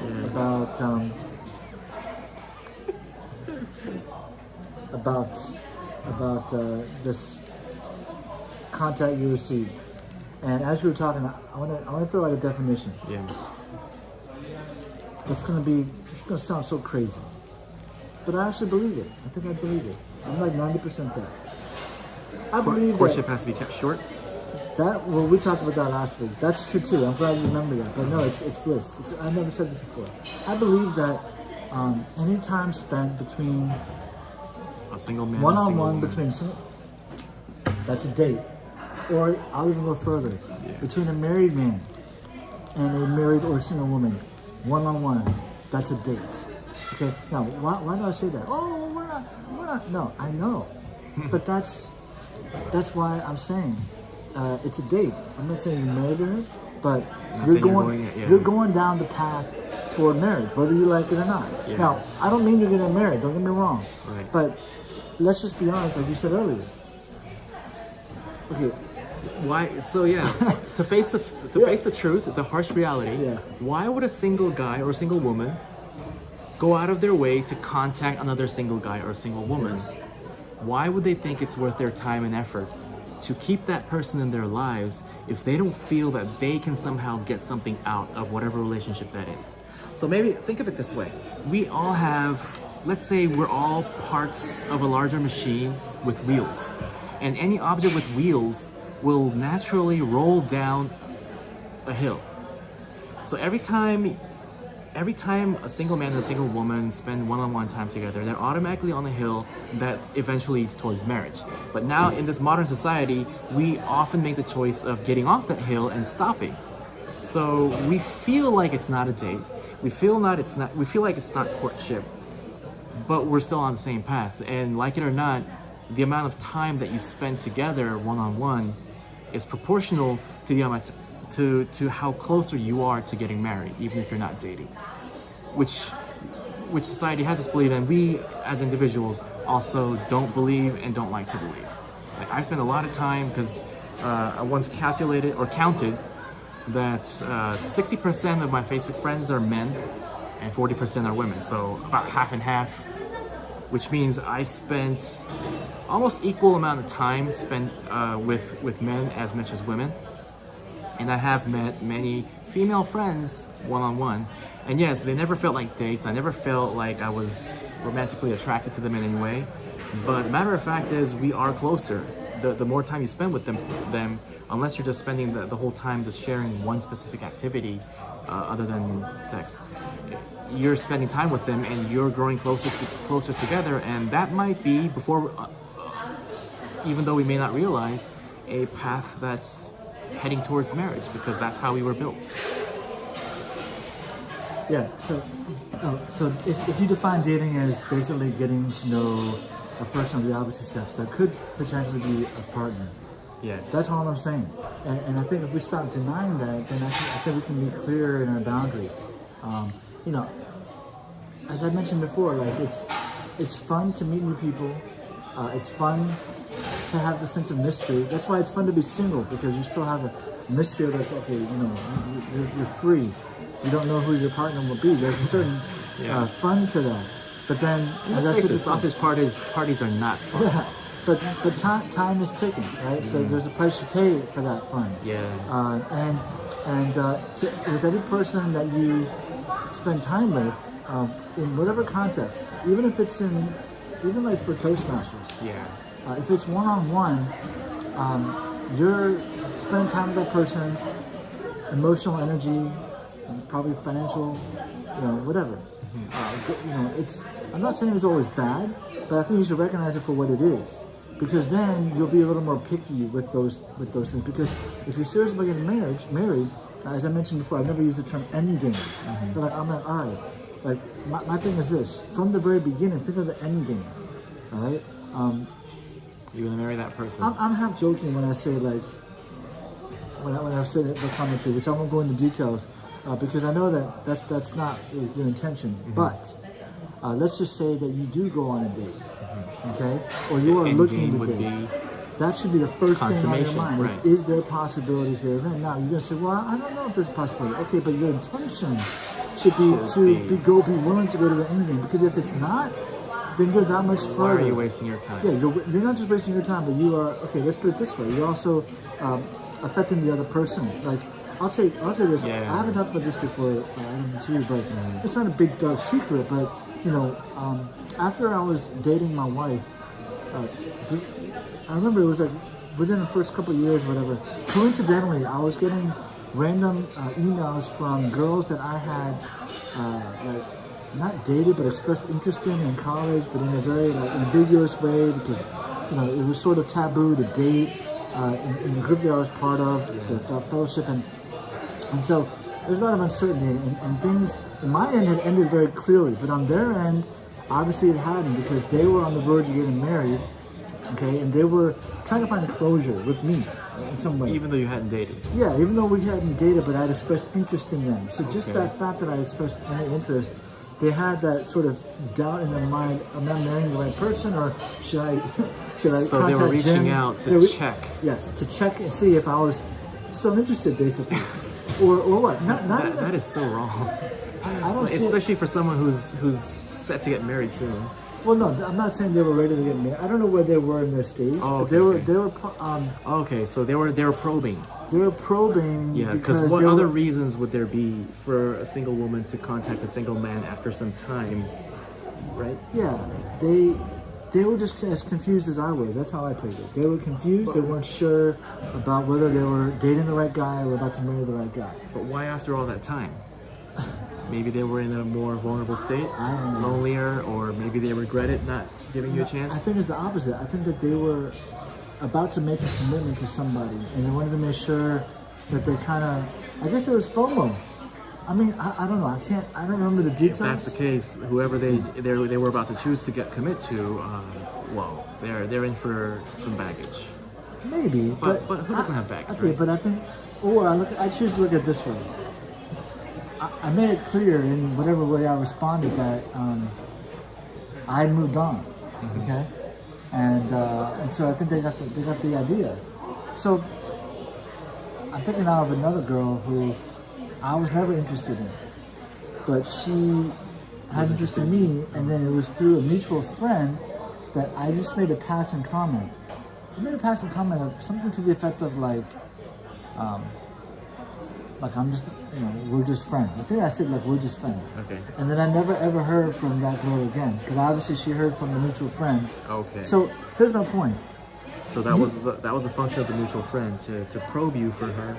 about this contact you received, and as we were talking, I want to throw out a definition. Yeah. It's gonna sound so crazy, but I actually believe it. I think I believe it. I'm like 90% there. I believe Courtship has to be kept short. Well, we talked about that last week. That's true too. I'm glad you remember that. But no, it's this. I've never said this before. I believe that any time spent between A single man, one-on-one between that's a date. Or I'll even go further. Between a married man and a married or single woman, one-on-one, that's a date. Okay, now why do I say that? Oh, we're not. No, I know, but that's why I'm saying it's a date. I'm not saying you're married to her, but you're going down the path toward marriage, whether you like it or not. Yeah. Now, I don't mean you're gonna get married. Don't get me wrong. Right. But let's just be honest, like you said earlier. Okay. Why? So yeah, to face the truth, the harsh reality. Yeah. Why would a single guy or a single woman go out of their way to contact another single guy or a single woman? Yes. Why would they think it's worth their time and effort to keep that person in their lives if they don't feel that they can somehow get something out of whatever relationship that is? So maybe think of it this way. We all have, let's say we're all parts of a larger machine with wheels. And any object with wheels will naturally roll down a hill. So every time a single man and a single woman spend one-on-one time together, they're automatically on a hill that eventually leads towards marriage. But now in this modern society, we often make the choice of getting off that hill and stopping. So we feel like it's not a date. We feel like it's not courtship, but we're still on the same path. And like it or not, the amount of time that you spend together one-on-one is proportional to the amount to how closer you are to getting married, even if you're not dating. Which society has us believe, and we as individuals also don't believe and don't like to believe. Like, I spend a lot of time because I once calculated or counted that 60% of my Facebook friends are men and 40% are women, so about half and half, which means I spent almost equal amount of time spent with men as much as women. And I have met many female friends one-on-one, and yes, they never felt like dates. I never felt like I was romantically attracted to them in any way, but the matter of fact is we are closer. The more time you spend with them, unless you're just spending the whole time just sharing one specific activity other than sex, you're spending time with them and you're growing closer together, and that might be, before even though we may not realize, a path that's heading towards marriage, because that's how we were built. Yeah, so if you define dating as basically getting to know a person of the opposite sex that could potentially be a partner, Yeah. that's all I'm saying. And I think if we stop denying that, then I think we can be clearer in our boundaries. You know, as I mentioned before, like it's fun to meet new people. It's fun to have the sense of mystery. That's why it's fun to be single, because you still have a mystery of like, okay, you know, you're free. You don't know who your partner will be. There's a certain fun to that. But then, as I said, sausage parties are not fun. Yeah, but time is ticking, right? So there's a price to pay for that fun. Yeah. With every person that you spend time with, in whatever context, even if it's even like for Toastmasters, if it's one-on-one, you're spending time with that person, emotional energy, probably financial, whatever. I'm not saying it's always bad, but I think you should recognize it for what it is, because then you'll be a little more picky with those things. Because if you're serious about getting married, as I mentioned before, I've never used the term end game. But I'm like, all right, like my thing is this: from the very beginning, think of the end game. All right. You're gonna marry that person. I'm half joking when I say like when I say the commentary, which I won't go into details, because I know that's not your intention. But let's just say that you do go on a date, okay, or you are looking to date. That should be the first thing on your mind. Right. Is there possibilities here? Then now you're gonna say, well, I don't know if there's possibility. Okay, but your intention should be be willing to go to the end game, because if it's not, then you're that much further. Why are you wasting your time? Yeah, you're not just wasting your time, but you are, okay, let's put it this way, you're also affecting the other person. Like, I'll say this, I haven't talked about this before, but it's not a big dark secret, but, after I was dating my wife, I remember it was like within the first couple of years, whatever, coincidentally, I was getting random emails from girls that I had, not dated, but expressed interest in college, but in a very ambiguous way, because it was sort of taboo to date. in the group that I was part of, the fellowship, and so there's a lot of uncertainty, and things in my end had ended very clearly, but on their end, obviously it hadn't, because they were on the verge of getting married, okay, and they were trying to find closure with me in some way. Even though you hadn't dated. Yeah, even though we hadn't dated, but I'd expressed interest in them. So just that fact that I expressed any interest, they had that sort of doubt in their mind: am I marrying the right person, or should I So contact they were reaching Jim? out to check. Yes, to check and see if I was still interested, basically, or what? Not even, That is so wrong. I don't see it. Especially for someone who's set to get married soon. Well, no, I'm not saying they were ready to get married. I don't know where they were in their stage, but they were. Okay, so they were probing. They were probing. Yeah, because what other reasons would there be for a single woman to contact a single man after some time, right? Yeah, they were just as confused as I was. That's how I take it. They were confused. They weren't sure about whether they were dating the right guy or about to marry the right guy. But why after all that time? Maybe they were in a more vulnerable state, I don't know. lonelier, or maybe they regretted not giving you a chance. I think it's the opposite. I think that they were about to make a commitment to somebody, and they wanted to make sure that they kind of. I guess it was FOMO. I mean, I don't know. I don't remember the details. If that's the case, whoever they were about to choose to commit to, well, they're in for some baggage. Maybe, But who doesn't have baggage? Okay, right? but I think, I choose to look at it this way. I made it clear in whatever way I responded that I had moved on, okay, and so I think they got the idea. So I'm thinking now of another girl who I was never interested in, but she had interest in me, and then it was through a mutual friend that I just made a passing comment. I made a passing comment of something to the effect of like I'm just, we're just friends. I think I said like we're just friends. Okay. And then I never ever heard from that girl again, because obviously she heard from the mutual friend. Okay. So here's my point. So that was a function of the mutual friend to probe you for her.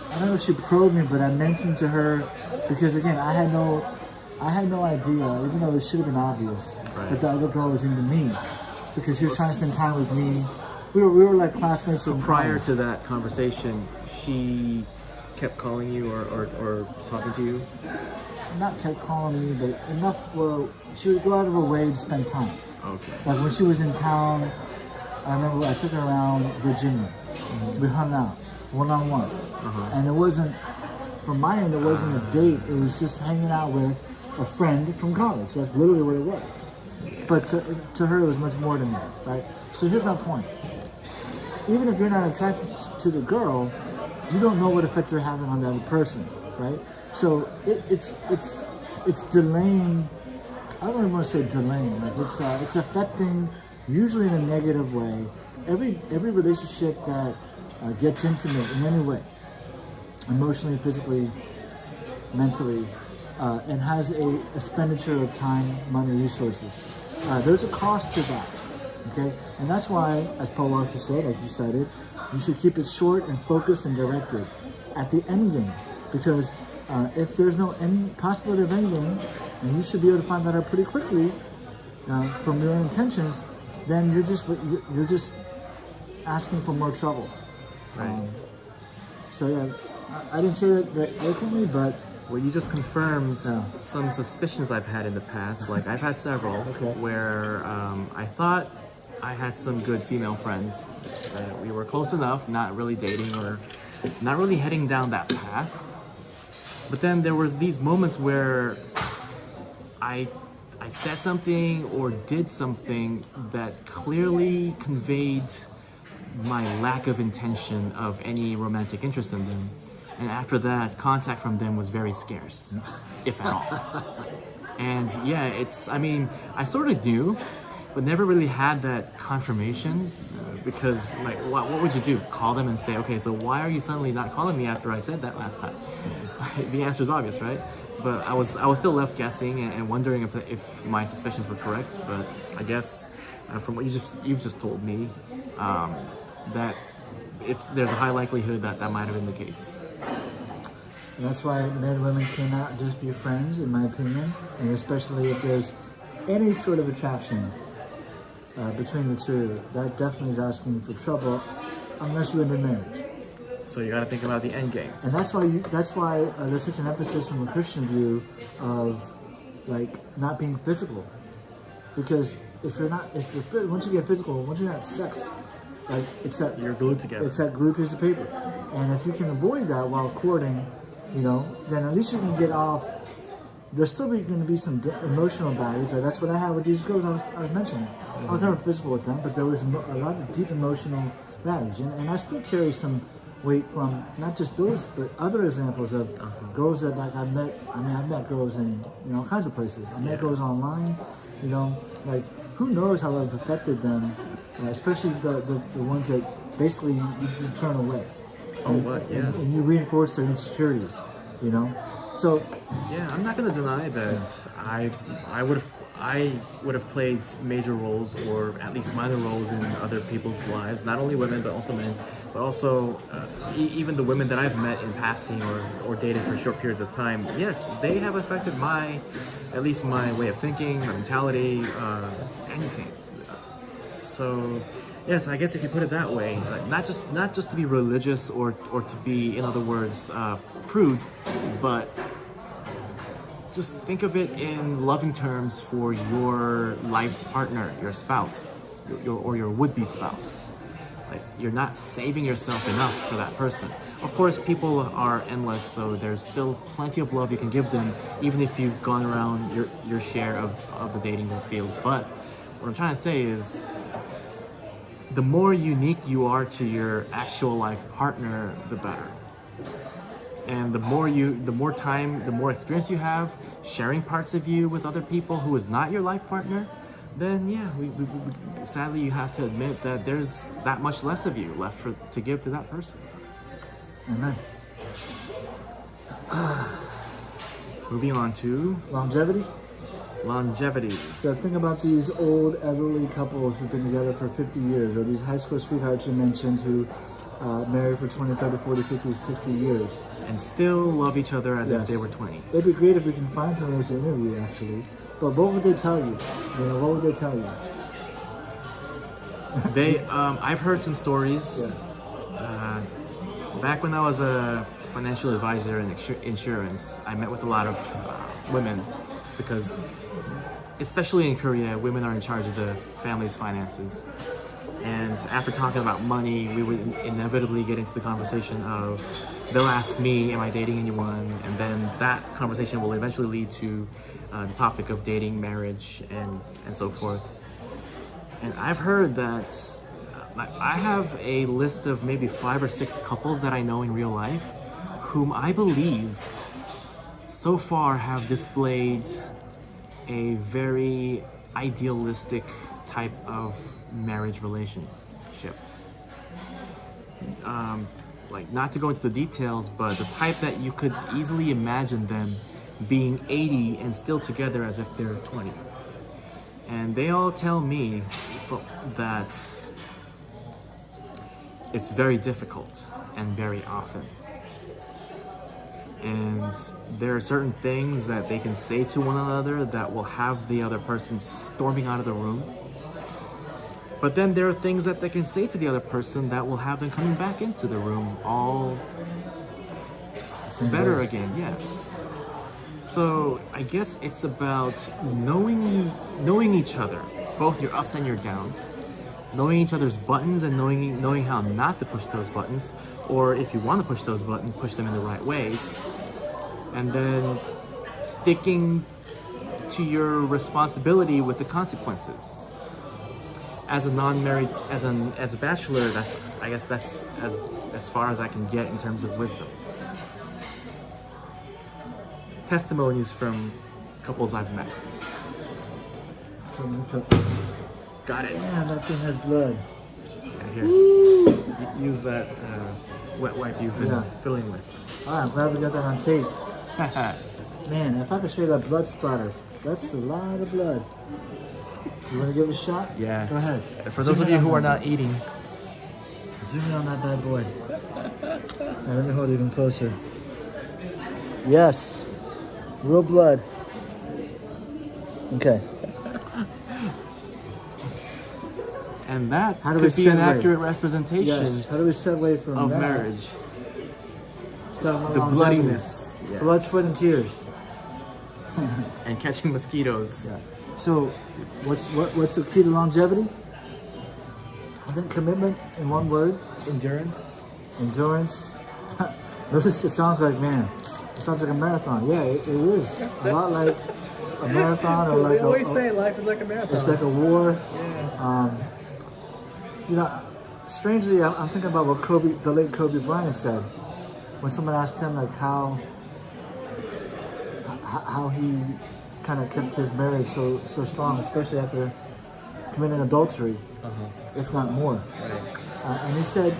I don't know if she probed me, but I mentioned to her, because again I had no idea, even though it should have been obvious, that the other girl was into me, because she was trying to spend time with me. We were like classmates. So prior to that conversation, she kept calling you or talking to you? Not kept calling me, but enough where she would go out of her way to spend time. Okay. Like when she was in town, I remember I took her around Virginia. We hung out one-on-one. And it wasn't, from my end, it wasn't a date. It was just hanging out with a friend from college. That's literally what it was. But to her, it was much more than that, right? So here's my point. Even if you're not attracted to the girl, you don't know what effect you're having on the other person, right? So it's delaying. I don't even want to say delaying. Like it's affecting, usually in a negative way, every relationship that gets intimate in any way, emotionally, physically, mentally, and has a expenditure of time, money, resources. There's a cost to that. Okay, and that's why, as Paul Washer said, as you cited, you should keep it short and focused and directed at the end game, because if there's no possibility of end game, and you should be able to find that out pretty quickly from your intentions, then you're just asking for more trouble. Right. So yeah, I didn't say that very eloquently, but. Well, you just confirmed some suspicions I've had in the past. Like, I've had several where I thought I had some good female friends. We were close enough, not really dating or not really heading down that path. But then there was these moments where I said something or did something that clearly conveyed my lack of intention of any romantic interest in them. And after that, contact from them was very scarce, if at all. And yeah, I sort of knew, but never really had that confirmation because, like, what would you do? Call them and say, okay, so why are you suddenly not calling me after I said that last time? The answer is obvious, right? But I was still left guessing and wondering if my suspicions were correct. But I guess from what you've just told me, that there's a high likelihood that might have been the case. And that's why men and women cannot just be friends, in my opinion, and especially if there's any sort of attraction. between the two, that definitely is asking for trouble, unless you end in marriage. So you got to think about the end game. And that's why there's such an emphasis from a Christian view of like not being physical, because once you get physical, once you have sex, like You're glued together. It's that glued piece of paper, and if you can avoid that while courting, then at least you can get off. There's still going to be some emotional baggage. Like that's what I had with these girls I was mentioning. I was never physical with them, but there was a lot of deep emotional baggage, and I still carry some weight from not just those, but other examples of girls that like I've met. I mean, I've met girls in all kinds of places. I met girls online. Like who knows how I've affected them, especially the ones that basically you turn away. And you reinforce their insecurities. So yeah, I'm not gonna deny that I would have played major roles, or at least minor roles, in other people's lives. Not only women, but also men. But also even the women that I've met in passing or dated for short periods of time. Yes, they have affected at least my way of thinking, my mentality, anything. So yes, I guess if you put it that way, not just to be religious or to be, in other words, prude, but just think of it in loving terms for your life's partner, your spouse, or your would-be spouse. Like, you're not saving yourself enough for that person. Of course, people are endless, so there's still plenty of love you can give them, even if you've gone around your share of the dating field. But what I'm trying to say is, the more unique you are to your actual life partner, the better. And the more time, the more experience you have sharing parts of you with other people who is not your life partner, then yeah, we sadly you have to admit that there's that much less of you left to give to that person. Amen. Moving on to longevity. So think about these old elderly couples who've been together for 50 years, or these high school sweethearts you mentioned who married for 20, 30, 40, 50, 60 years. And still love each other as if they were 20. It'd be great if we can find some of those to interview, actually. But what would they tell you? What would they tell you? I've heard some stories. Yeah. Back when I was a financial advisor in insurance, I met with a lot of women, because especially in Korea, women are in charge of the family's finances. And after talking about money, we would inevitably get into the conversation of, they'll ask me, am I dating anyone? And then that conversation will eventually lead to the topic of dating, marriage, and so forth. And I've heard that I have a list of maybe 5 or 6 couples that I know in real life whom I believe so far have displayed a very idealistic type of marriage relationship. Like, not to go into the details, but the type that you could easily imagine them being 80 and still together as if they're 20. And they all tell me that it's very difficult and very often. And there are certain things that they can say to one another that will have the other person storming out of the room. But then there are things that they can say to the other person that will have them coming back into the room all better again. Yeah. So I guess it's about knowing each other, both your ups and your downs, knowing each other's buttons and knowing how not to push those buttons, or if you want to push those buttons, push them in the right ways, and then sticking to your responsibility with the consequences. As a non-married, as a bachelor, that's as far as I can get in terms of wisdom. Testimonies from couples I've met. Got it. Man, that thing has blood. And here, use that wet wipe you've been filling with. I'm glad we got that on tape. Man, if I could show you that blood splatter, that's a lot of blood. You want to give it a shot? Yeah. Go ahead. For those of you who are not eating, zoom in on that bad boy. Now, let me hold it even closer. Yes. Real blood. Okay. And that How do we could be an segue? accurate representation Yes. How do we segue from of that? marriage. Let's talk about The longevity. bloodiness. Yes. Blood, sweat, and tears. And catching mosquitoes. Yeah. So, what's the key to longevity? I think commitment in one word. Endurance. Endurance. It sounds like, man, it sounds like a marathon. Yeah, it is. A lot like a marathon or like life is like a marathon. it's like a war. Yeah. You know, strangely, I'm thinking about what the late Kobe Bryant said when someone asked him like how he kind of kept his marriage so strong, especially after committing adultery, if not more. Right. And he said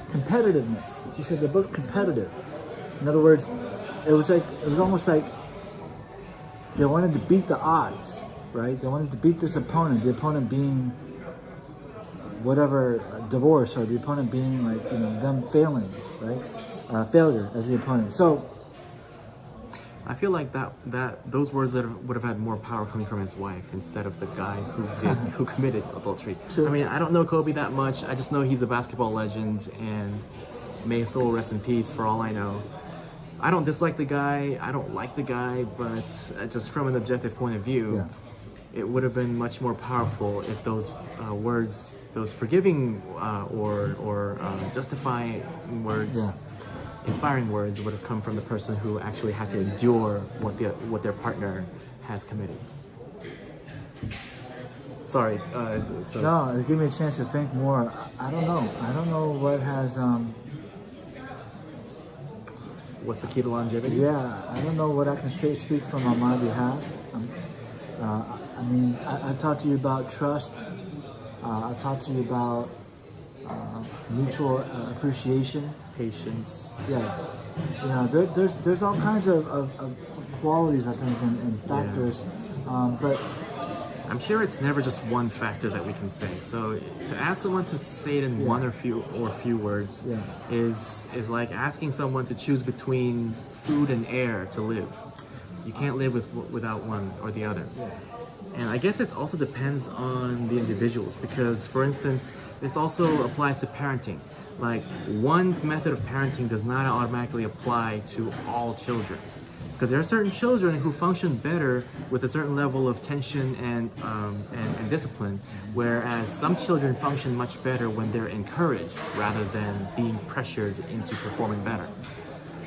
competitiveness. He said they're both competitive. In other words, it was almost like they wanted to beat the odds, right? They wanted to beat this opponent. The opponent being whatever divorce, or the opponent being like them failing, right? Failure as the opponent. So I feel like that those words would have had more power coming from his wife instead of the guy who committed adultery. Sure. I mean, I don't know Kobe that much. I just know he's a basketball legend, and may his soul rest in peace. For all I know, I don't dislike the guy. I don't like the guy, but just from an objective point of view, it would have been much more powerful if those words, those forgiving or justifying words. Inspiring words would have come from the person who actually had to endure what their partner has committed. Sorry. no, it gave me a chance to think more. I don't know what has. What's the key to longevity? Yeah, I don't know what I can speak from on my behalf. I mean, I talked to you about trust. I talked to you about mutual appreciation. Patience. Yeah, there's all kinds of qualities, I think, and factors, but I'm sure it's never just one factor that we can say. So to ask someone to say it in one or few words is like asking someone to choose between food and air to live. You can't live without one or the other. And I guess it also depends on the individuals, because, for instance, this also applies to parenting. Like, one method of parenting does not automatically apply to all children, because there are certain children who function better with a certain level of tension and discipline, whereas some children function much better when they're encouraged rather than being pressured into performing better.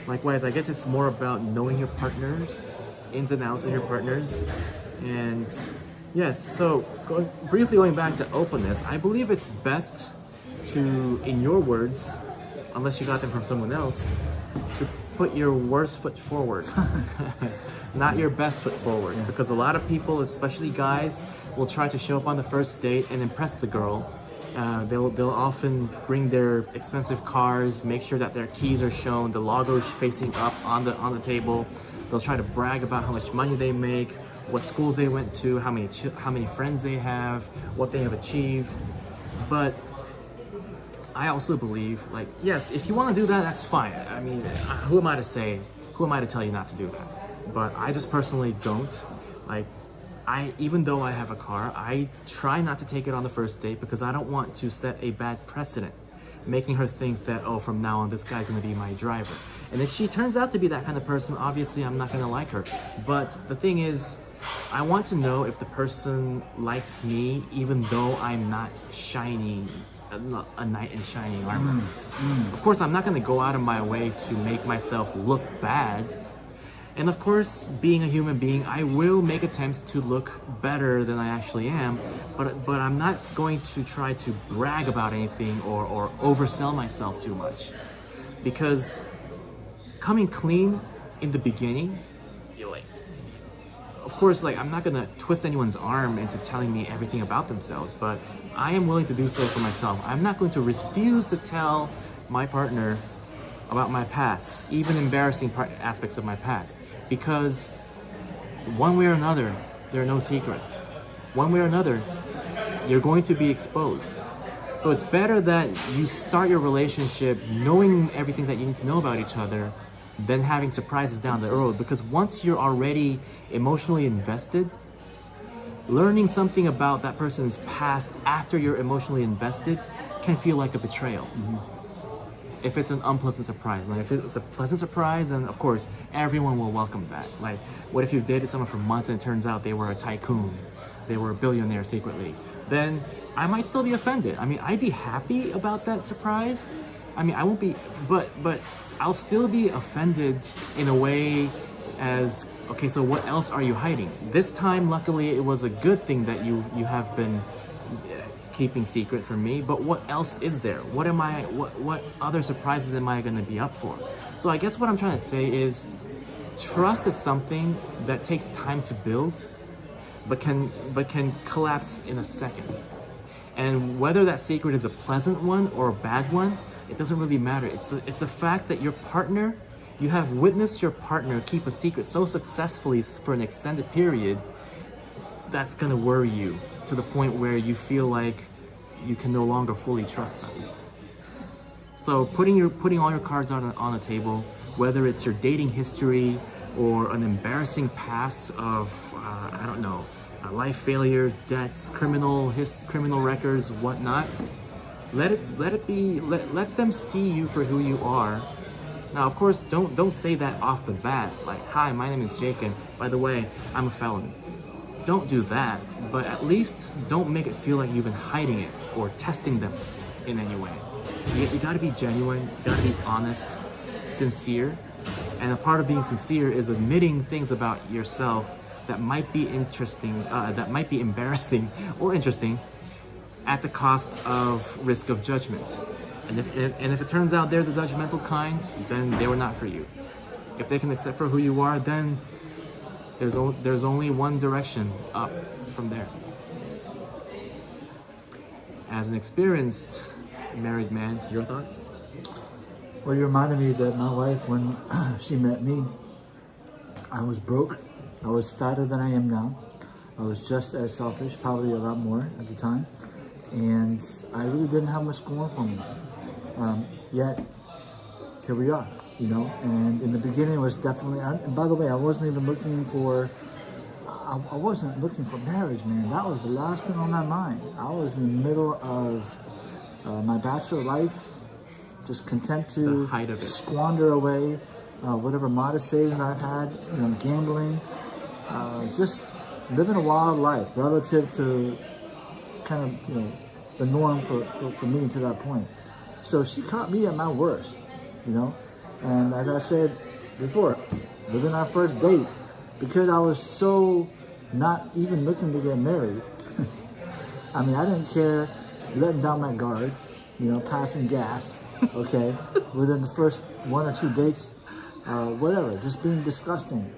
Likewise, I guess it's more about knowing your partners, ins and outs of your partners. And yes, so briefly going back to openness, I believe it's best to, in your words, unless you got them from someone else, to put your worst foot forward, not your best foot forward. Because a lot of people, especially guys, will try to show up on the first date and impress the girl. They'll often bring their expensive cars, make sure that their keys are shown, the logo's facing up on the table. They'll try to brag about how much money they make, what schools they went to, how many friends they have, what they have achieved. But I also believe, like, yes, if you want to do that, that's fine. I mean, who am I to tell you not to do that? But I just personally don't. Like, even though I have a car, I try not to take it on the first date because I don't want to set a bad precedent, making her think that, oh, from now on, this guy's going to be my driver. And if she turns out to be that kind of person, obviously I'm not going to like her. But the thing is, I want to know if the person likes me, even though I'm not shiny, a knight in shining armor. Of course, I'm not going to go out of my way to make myself look bad. And of course, being a human being, I will make attempts to look better than I actually am, but I'm not going to try to brag about anything or oversell myself too much. Because coming clean in the beginning, of course, like, I'm not gonna twist anyone's arm into telling me everything about themselves, but I am willing to do so for myself. I'm not going to refuse to tell my partner about my past, even embarrassing aspects of my past, because one way or another, there are no secrets. One way or another, you're going to be exposed. So it's better that you start your relationship knowing everything that you need to know about each other than having surprises down the road, because once you're already emotionally invested, learning something about that person's past after you're emotionally invested can feel like a betrayal. If it's an unpleasant surprise. Like if it's a pleasant surprise, then of course everyone will welcome that. Like what if you've dated someone for months and it turns out they were a tycoon, they were a billionaire secretly? Then I might still be offended. I mean, I'd be happy about that surprise. I mean, I won't be, but I'll still be offended in a way as, okay, so what else are you hiding? This time, luckily, it was a good thing that you have been keeping secret from me, but what else is there? What other surprises am I going to be up for? So I guess what I'm trying to say is trust is something that takes time to build, but can collapse in a second. And whether that secret is a pleasant one or a bad one, it doesn't really matter. It's the fact that your partner, you have witnessed your partner keep a secret so successfully for an extended period, that's gonna worry you to the point where you feel like you can no longer fully trust them. So putting all your cards on a table, whether it's your dating history or an embarrassing past of I don't know, life failures, debts, criminal records, whatnot, let them see you for who you are. Now, of course, don't say that off the bat, like, hi, my name is Jake, and by the way, I'm a felon. Don't do that, but at least don't make it feel like you've been hiding it or testing them in any way. You gotta be genuine, you gotta be honest, sincere, and a part of being sincere is admitting things about yourself that might be interesting, that might be embarrassing or interesting at the cost of risk of judgment. And if it turns out they're the judgmental kind, then they were not for you. If they can accept for who you are, then there's only one direction up from there. As an experienced married man, your thoughts? Well, you reminded me that my wife, when she met me, I was broke. I was fatter than I am now. I was just as selfish, probably a lot more at the time. And I really didn't have much going for me. Yet, here we are, you know. And in the beginning, it was definitely, and by the way, I wasn't even looking for, I wasn't looking for marriage, man. That was the last thing on my mind. I was in the middle of my bachelor life, just content to squander away whatever modest savings I've had, you know, gambling, just living a wild life relative to kind of, you know, the norm for me to that point. So she caught me at my worst, you know, and as I said before, within our first date, because I was so not even looking to get married, I mean, I didn't care letting down my guard, you know, passing gas, okay, within the first 1 or 2 dates, whatever, just being disgusting.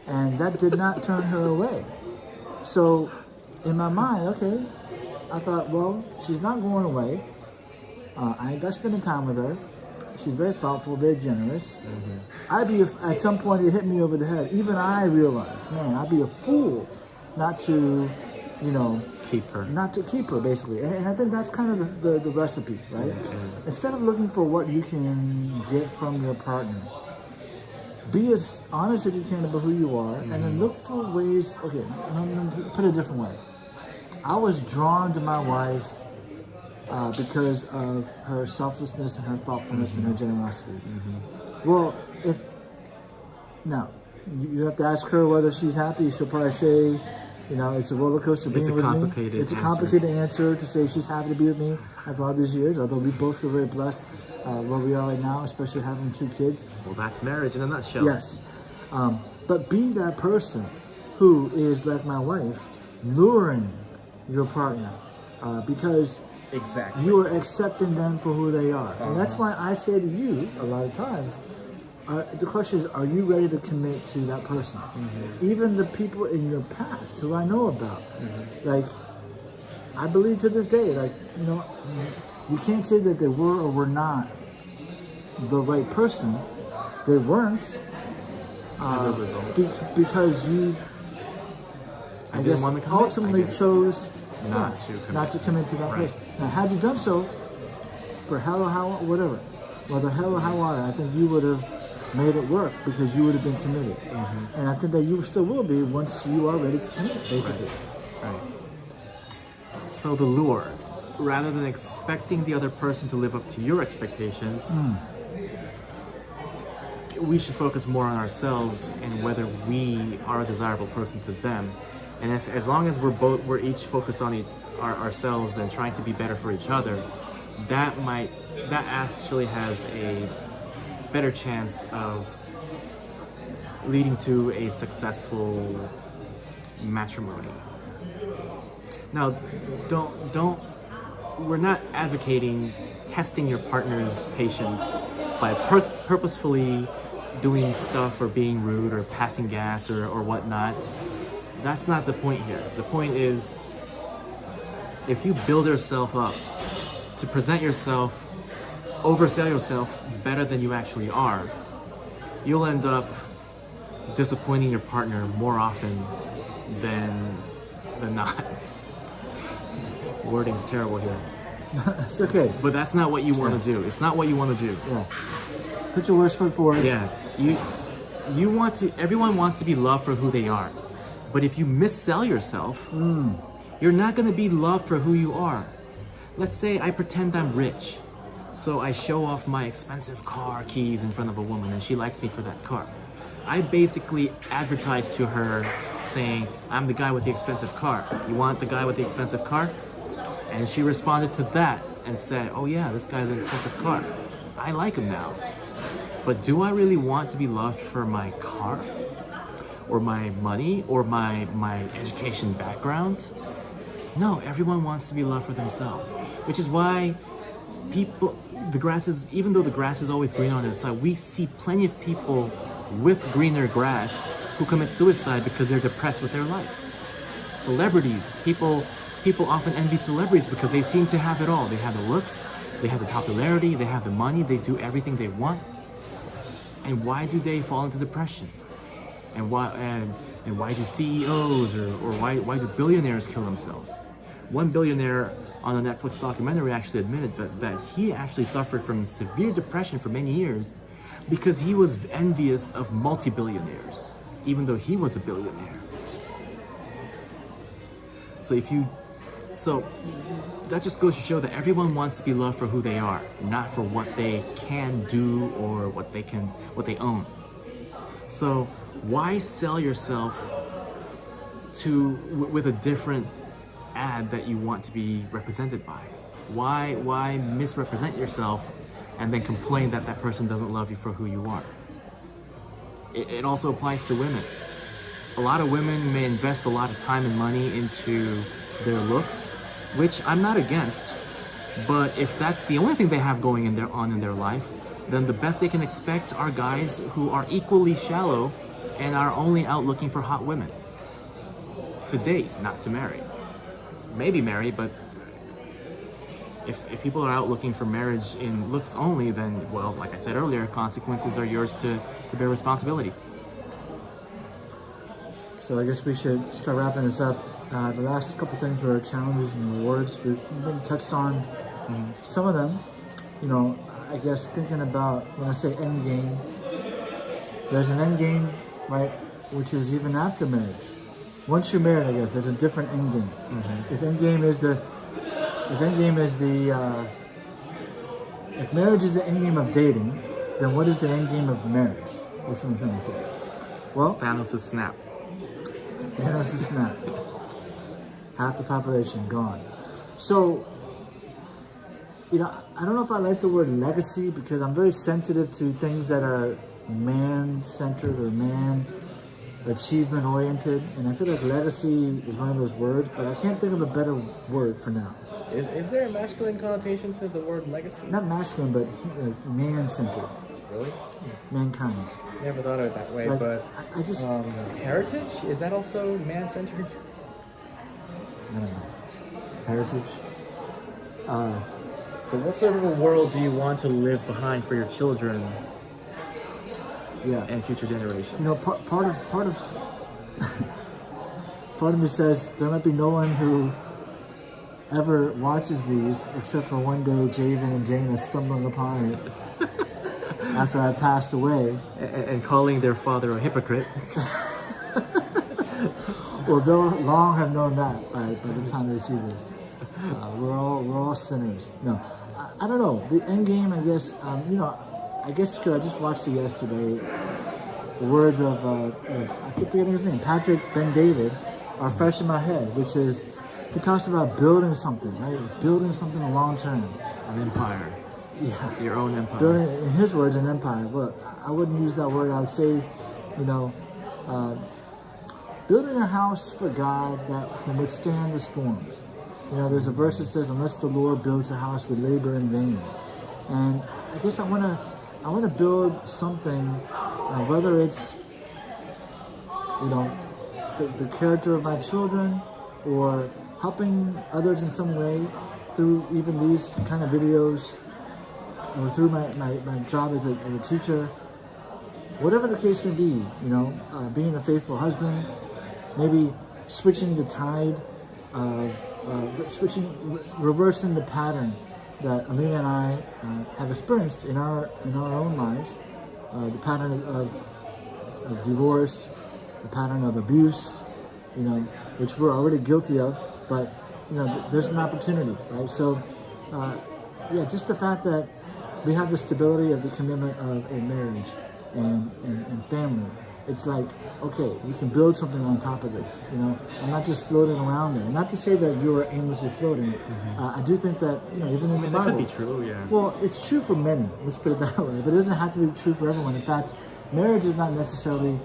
And that did not turn her away. So in my mind, okay, I thought, well, she's not going away. I got spending time with her. She's very thoughtful, very generous. At some point, it hit me over the head. Even I realized, man, I'd be a fool not to, you know, not to keep her, basically. And I think that's kind of the recipe, right? Yeah. Instead of looking for what you can get from your partner, be as honest as you can about who you are, and then look for ways. Okay, I'm gonna put it a different way. I was drawn to my wife because of her selflessness and her thoughtfulness and her generosity. Well, now you have to ask her whether she's happy. She'll probably say, you know, it's a roller coaster being with me. It's a complicated answer to say she's happy to be with me after all these years. Although we both feel very blessed where we are right now, especially having 2 kids. Well, that's marriage in a nutshell. Yes, but be that person who is like my wife, luring your partner because you are accepting them for who they are. And that's why I say to you a lot of times, the question is, are you ready to commit to that person? Even the people in your past who I know about. Like, I believe to this day, like, you know, you can't say that they were or were not the right person. They weren't. As a result. Because you, I guess, ultimately chose not to commit to that person. Now, had you done so, for hell or high water, whatever, whether hell or high water, I think you would have made it work because you would have been committed. And I think that you still will be once you are ready to commit, basically. Right. So the lure, rather than expecting the other person to live up to your expectations, we should focus more on ourselves and whether we are a desirable person to them. And if, as long as we're each focused on ourselves and trying to be better for each other, that actually has a better chance of leading to a successful matrimony. Now, we're not advocating testing your partner's patience by purposefully doing stuff or being rude or passing gas or whatnot. That's not the point here. The point is, if you build yourself up to present yourself, oversell yourself better than you actually are, you'll end up disappointing your partner more often than not. Wording's terrible here. It's okay. But that's not what you want to do. It's not what you want to do. Yeah. Put your worst foot forward. Yeah. You want to. Everyone wants to be loved for who they are. But if you missell yourself, you're not going to be loved for who you are. Let's say I pretend I'm rich. So I show off my expensive car keys in front of a woman and she likes me for that car. I basically advertise to her saying, I'm the guy with the expensive car. You want the guy with the expensive car? And she responded to that and said, oh yeah, this guy's an expensive car. I like him now. But do I really want to be loved for my car? Or my money? Or my education background? No, everyone wants to be loved for themselves. Which is why even though the grass is always green on the other side, we see plenty of people with greener grass who commit suicide because they're depressed with their life. Celebrities, people often envy celebrities because they seem to have it all. They have the looks, they have the popularity, they have the money, they do everything they want. And why do they fall into depression? And why do CEOs or why do billionaires kill themselves? One billionaire on a Netflix documentary actually admitted that he actually suffered from severe depression for many years because he was envious of multi-billionaires, even though he was a billionaire. So that just goes to show that everyone wants to be loved for who they are, not for what they can do or what they own. So why sell yourself with a different ad that you want to be represented by? Why misrepresent yourself and then complain that that person doesn't love you for who you are? It also applies to women. A lot of women may invest a lot of time and money into their looks, which I'm not against, but if that's the only thing they have going on in their life, then the best they can expect are guys who are equally shallow and are only out looking for hot women. To date, not to marry. Maybe marry, but if people are out looking for marriage in looks only, then, well, like I said earlier, consequences are yours to bear responsibility. So I guess we should start wrapping this up. The last couple things were challenges and rewards. We've touched on some of them. I guess thinking about, when I say end game, there's an end game, right, which is even after marriage. Once you're married, I guess, there's a different end game. If marriage is the end game of dating, then what is the end game of marriage? That's what I'm trying to say. Well, Thanos' snap. Half the population gone. So, I don't know if I like the word legacy because I'm very sensitive to things that are man-centered or man-achievement-oriented. And I feel like legacy is one of those words, but I can't think of a better word for now. Is there a masculine connotation to the word legacy? Not masculine, but man-centered. Really? Mankind. Never thought of it that way, Like, but I just... heritage? Is that also man-centered? I don't know. Heritage? So what sort of a world do you want to leave behind for your children and future generations? Part of me says there might be no one who ever watches these except for one day Javen and Jana stumbling upon it after I passed away. And calling their father a hypocrite. Well, they'll long have known that by the time they see this. We're all sinners. No, I don't know. The end game, I guess. I guess because I just watched it yesterday. The words of I keep forgetting his name, Patrick Ben David, are fresh in my head, which is he talks about building something, right? Building something long term. An empire. Yeah. Your own empire. Building, in his words, an empire. But I wouldn't use that word. I would say, building a house for God that can withstand the storms. There's a verse that says, "Unless the Lord builds a house, we labor in vain." And I guess I want to build something, whether it's the character of my children, or helping others in some way through even these kind of videos, or through my job as a teacher, whatever the case may be, being a faithful husband, maybe switching the tide of, reversing the pattern that Alina and I have experienced in our own lives, the pattern of divorce, the pattern of abuse, which we're already guilty of, but there's an opportunity, right? So, just the fact that we have the stability of the commitment of a marriage and family. It's like, okay, we can build something on top of this. I'm not just floating around there. Not to say that you're aimlessly floating. I do think that even in the Bible, that could be true. Yeah. Well, it's true for many. Let's put it that way. But it doesn't have to be true for everyone. In fact, marriage is not necessarily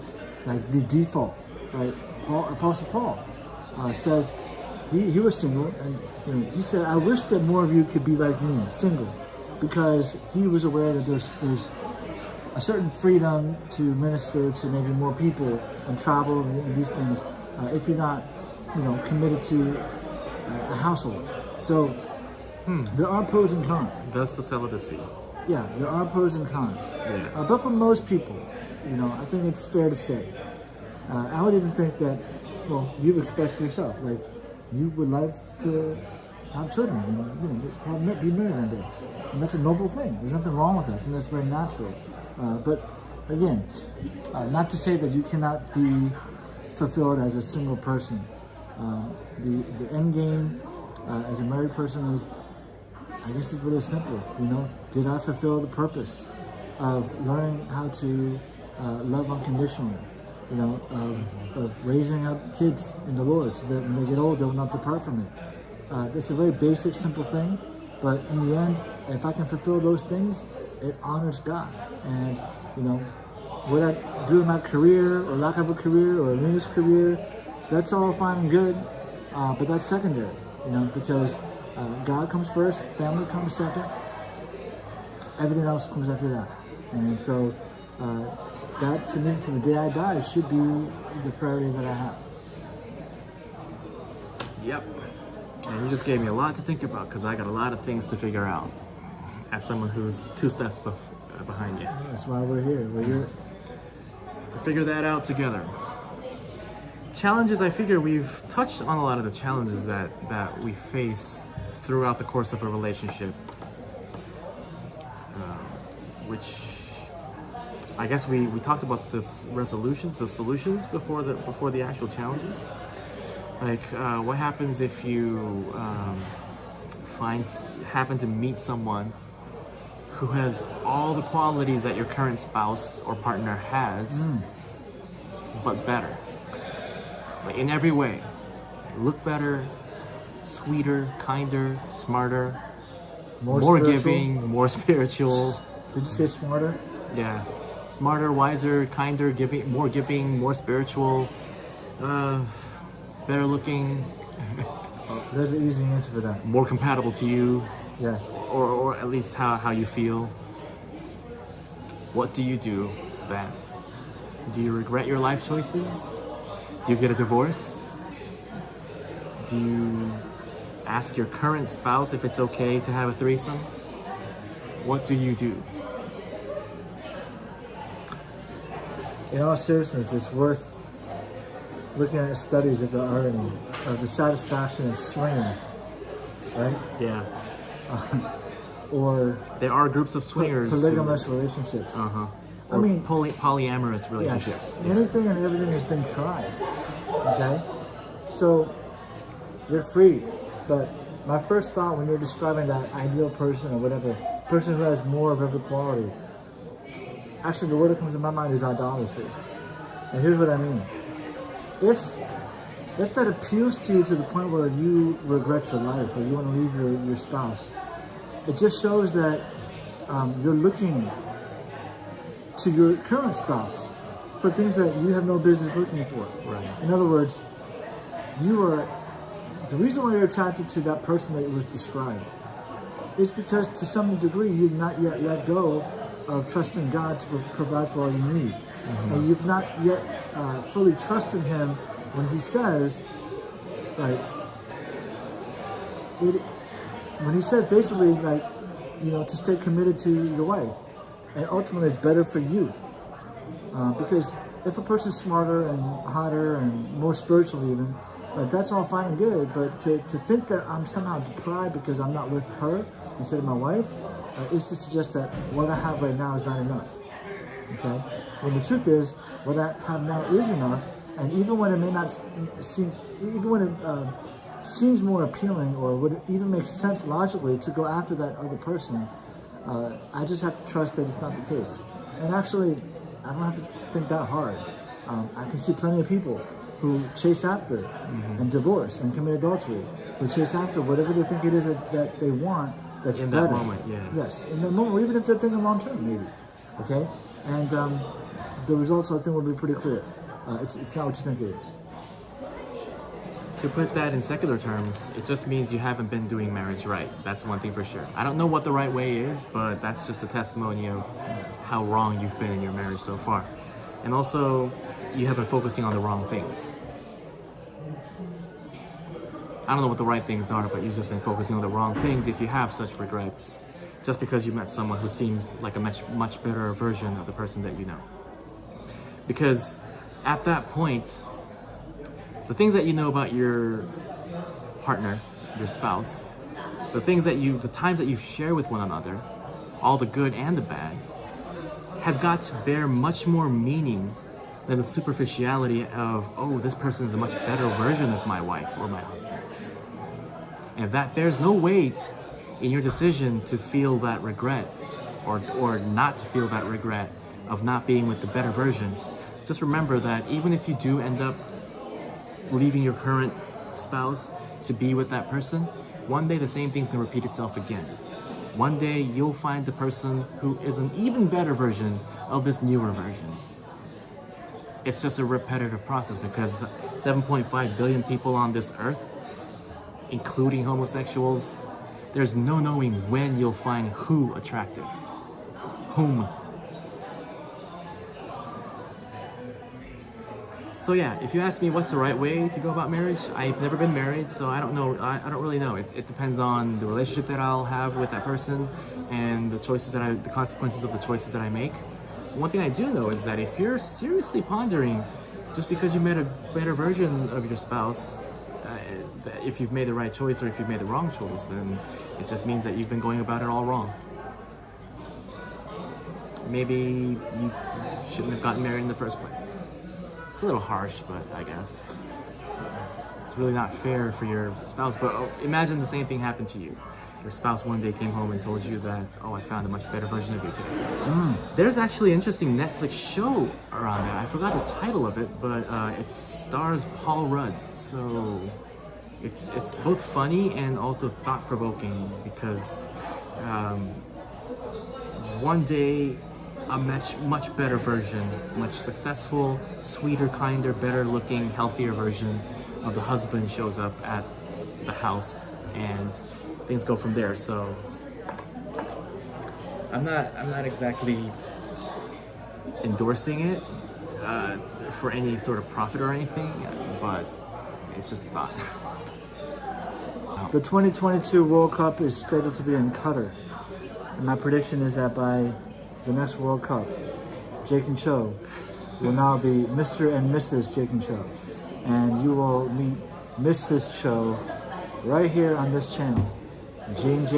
like the default, right? Apostle Paul says he was single, and he said, "I wish that more of you could be like me, single," because he was aware that there's a certain freedom to minister to maybe more people and travel and these things if you're not, committed to a household. So there are pros and cons. That's the celibacy. Yeah, there are pros and cons. Yeah. But for most people, I think it's fair to say. I would even think that, well, you've expressed yourself, like you would like to have children and be married one day, and that's a noble thing. There's nothing wrong with that. I think that's very natural. But again, not to say that you cannot be fulfilled as a single person. The end game as a married person is, I guess it's really simple. Did I fulfill the purpose of learning how to love unconditionally? Of raising up kids in the Lord so that when they get old, they will not depart from it. It's a very basic, simple thing, but in the end, if I can fulfill those things, it honors God. And what I do in my career or lack of a career or Alina's career, that's all fine and good, but that's secondary. Because God comes first, family comes second, everything else comes after that. And so that, to me, to the day I die, should be the priority that I have. Yep. And you just gave me a lot to think about, because I got a lot of things to figure out as someone who's 2 steps behind you. That's why we're here. We're here to figure that out together. Challenges, I figure we've touched on a lot of the challenges that we face throughout the course of a relationship, which I guess we talked about the resolutions, the solutions before the actual challenges. Like, what happens if you happen to meet someone who has all the qualities that your current spouse or partner has, but better, like in every way. Look better, sweeter, kinder, smarter, more giving, more spiritual. Did you say smarter? Yeah. Smarter, wiser, kinder, giving, more spiritual, better looking. There's an easy answer for that. More compatible to you. Yes. Or at least how you feel. What do you do then? Do you regret your life choices? Do you get a divorce? Do you ask your current spouse if it's okay to have a threesome? What do you do? In all seriousness, it's worth looking at studies, if there are any, of the satisfaction of swingers, right? Yeah. Or there are groups of swingers. Polygamous relationships. Or I mean, polyamorous relationships. Yes, anything and everything has been tried. Okay, So you're free. But my first thought when you're describing that ideal person or whatever, person who has more of every quality, actually the word that comes to my mind is idolatry. And here's what I mean. If that appeals to you to the point where you regret your life or you want to leave your spouse, it just shows that you're looking to your current spouse for things that you have no business looking for. Right. In other words, the reason why you're attracted to that person that was described is because to some degree you've not yet let go of trusting God to provide for all you need. Mm-hmm. And you've not yet fully trusted Him when He says, like, when He says basically, like, you know, to stay committed to your wife. And ultimately it's better for you. Because if a person's smarter and hotter and more spiritual even, that's all fine and good. But to think that I'm somehow deprived because I'm not with her instead of my wife is to suggest that what I have right now is not enough. Okay? When the truth is, what I have now is enough. And even when it may not seem, even when it seems more appealing or would even make sense logically to go after that other person, I just have to trust that it's not the case. And actually, I don't have to think that hard. I can see plenty of people who chase after and divorce and commit adultery, who chase after whatever they think it is that they want that's in better. that moment, yeah. Yes, in that moment, or even if they're thinking long term, maybe. Okay? And the results, I think, will be pretty clear. It's not what you think it is. To put that in secular terms, it just means you haven't been doing marriage right. That's one thing for sure. I don't know what the right way is, but that's just a testimony of how wrong you've been in your marriage so far. And also, you have been focusing on the wrong things. I don't know what the right things are, but you've just been focusing on the wrong things if you have such regrets, just because you met someone who seems like a much better version of the person that you know. Because at that point, the things that you know about your partner, your spouse, the times that you've shared with one another, all the good and the bad, has got to bear much more meaning than the superficiality of, oh, this person is a much better version of my wife or my husband. And if that bears no weight in your decision to feel that regret or not to feel that regret of not being with the better version, just remember that even if you do end up leaving your current spouse to be with that person, one day the same thing's going to repeat itself again. One day you'll find the person who is an even better version of this newer version. It's just a repetitive process because 7.5 billion people on this earth, including homosexuals, there's no knowing when you'll find who attractive. Whom. So yeah, if you ask me what's the right way to go about marriage, I've never been married, so I don't know. I don't really know. It depends on the relationship that I'll have with that person and the consequences of the choices that I make. One thing I do know is that if you're seriously pondering, just because you met a better version of your spouse, if you've made the right choice or if you've made the wrong choice, then it just means that you've been going about it all wrong. Maybe you shouldn't have gotten married in the first place. It's a little harsh, but I guess it's really not fair for your spouse. But imagine the same thing happened to you. Your spouse one day came home and told you that, oh, I found a much better version of you today. There's actually an interesting Netflix show around that. I forgot the title of it, but it stars Paul Rudd. So it's both funny and also thought-provoking because one day a much better version, much successful, sweeter, kinder, better looking, healthier version of the husband shows up at the house and things go from there. So I'm not exactly endorsing it for any sort of profit or anything, but it's just a thought. The 2022 World Cup is scheduled to be in Qatar. And my prediction is that by the next World Cup, Jake and Cho will now be Mr. and Mrs. Jake and Cho. And you will meet Mrs. Cho right here on this channel. JnJ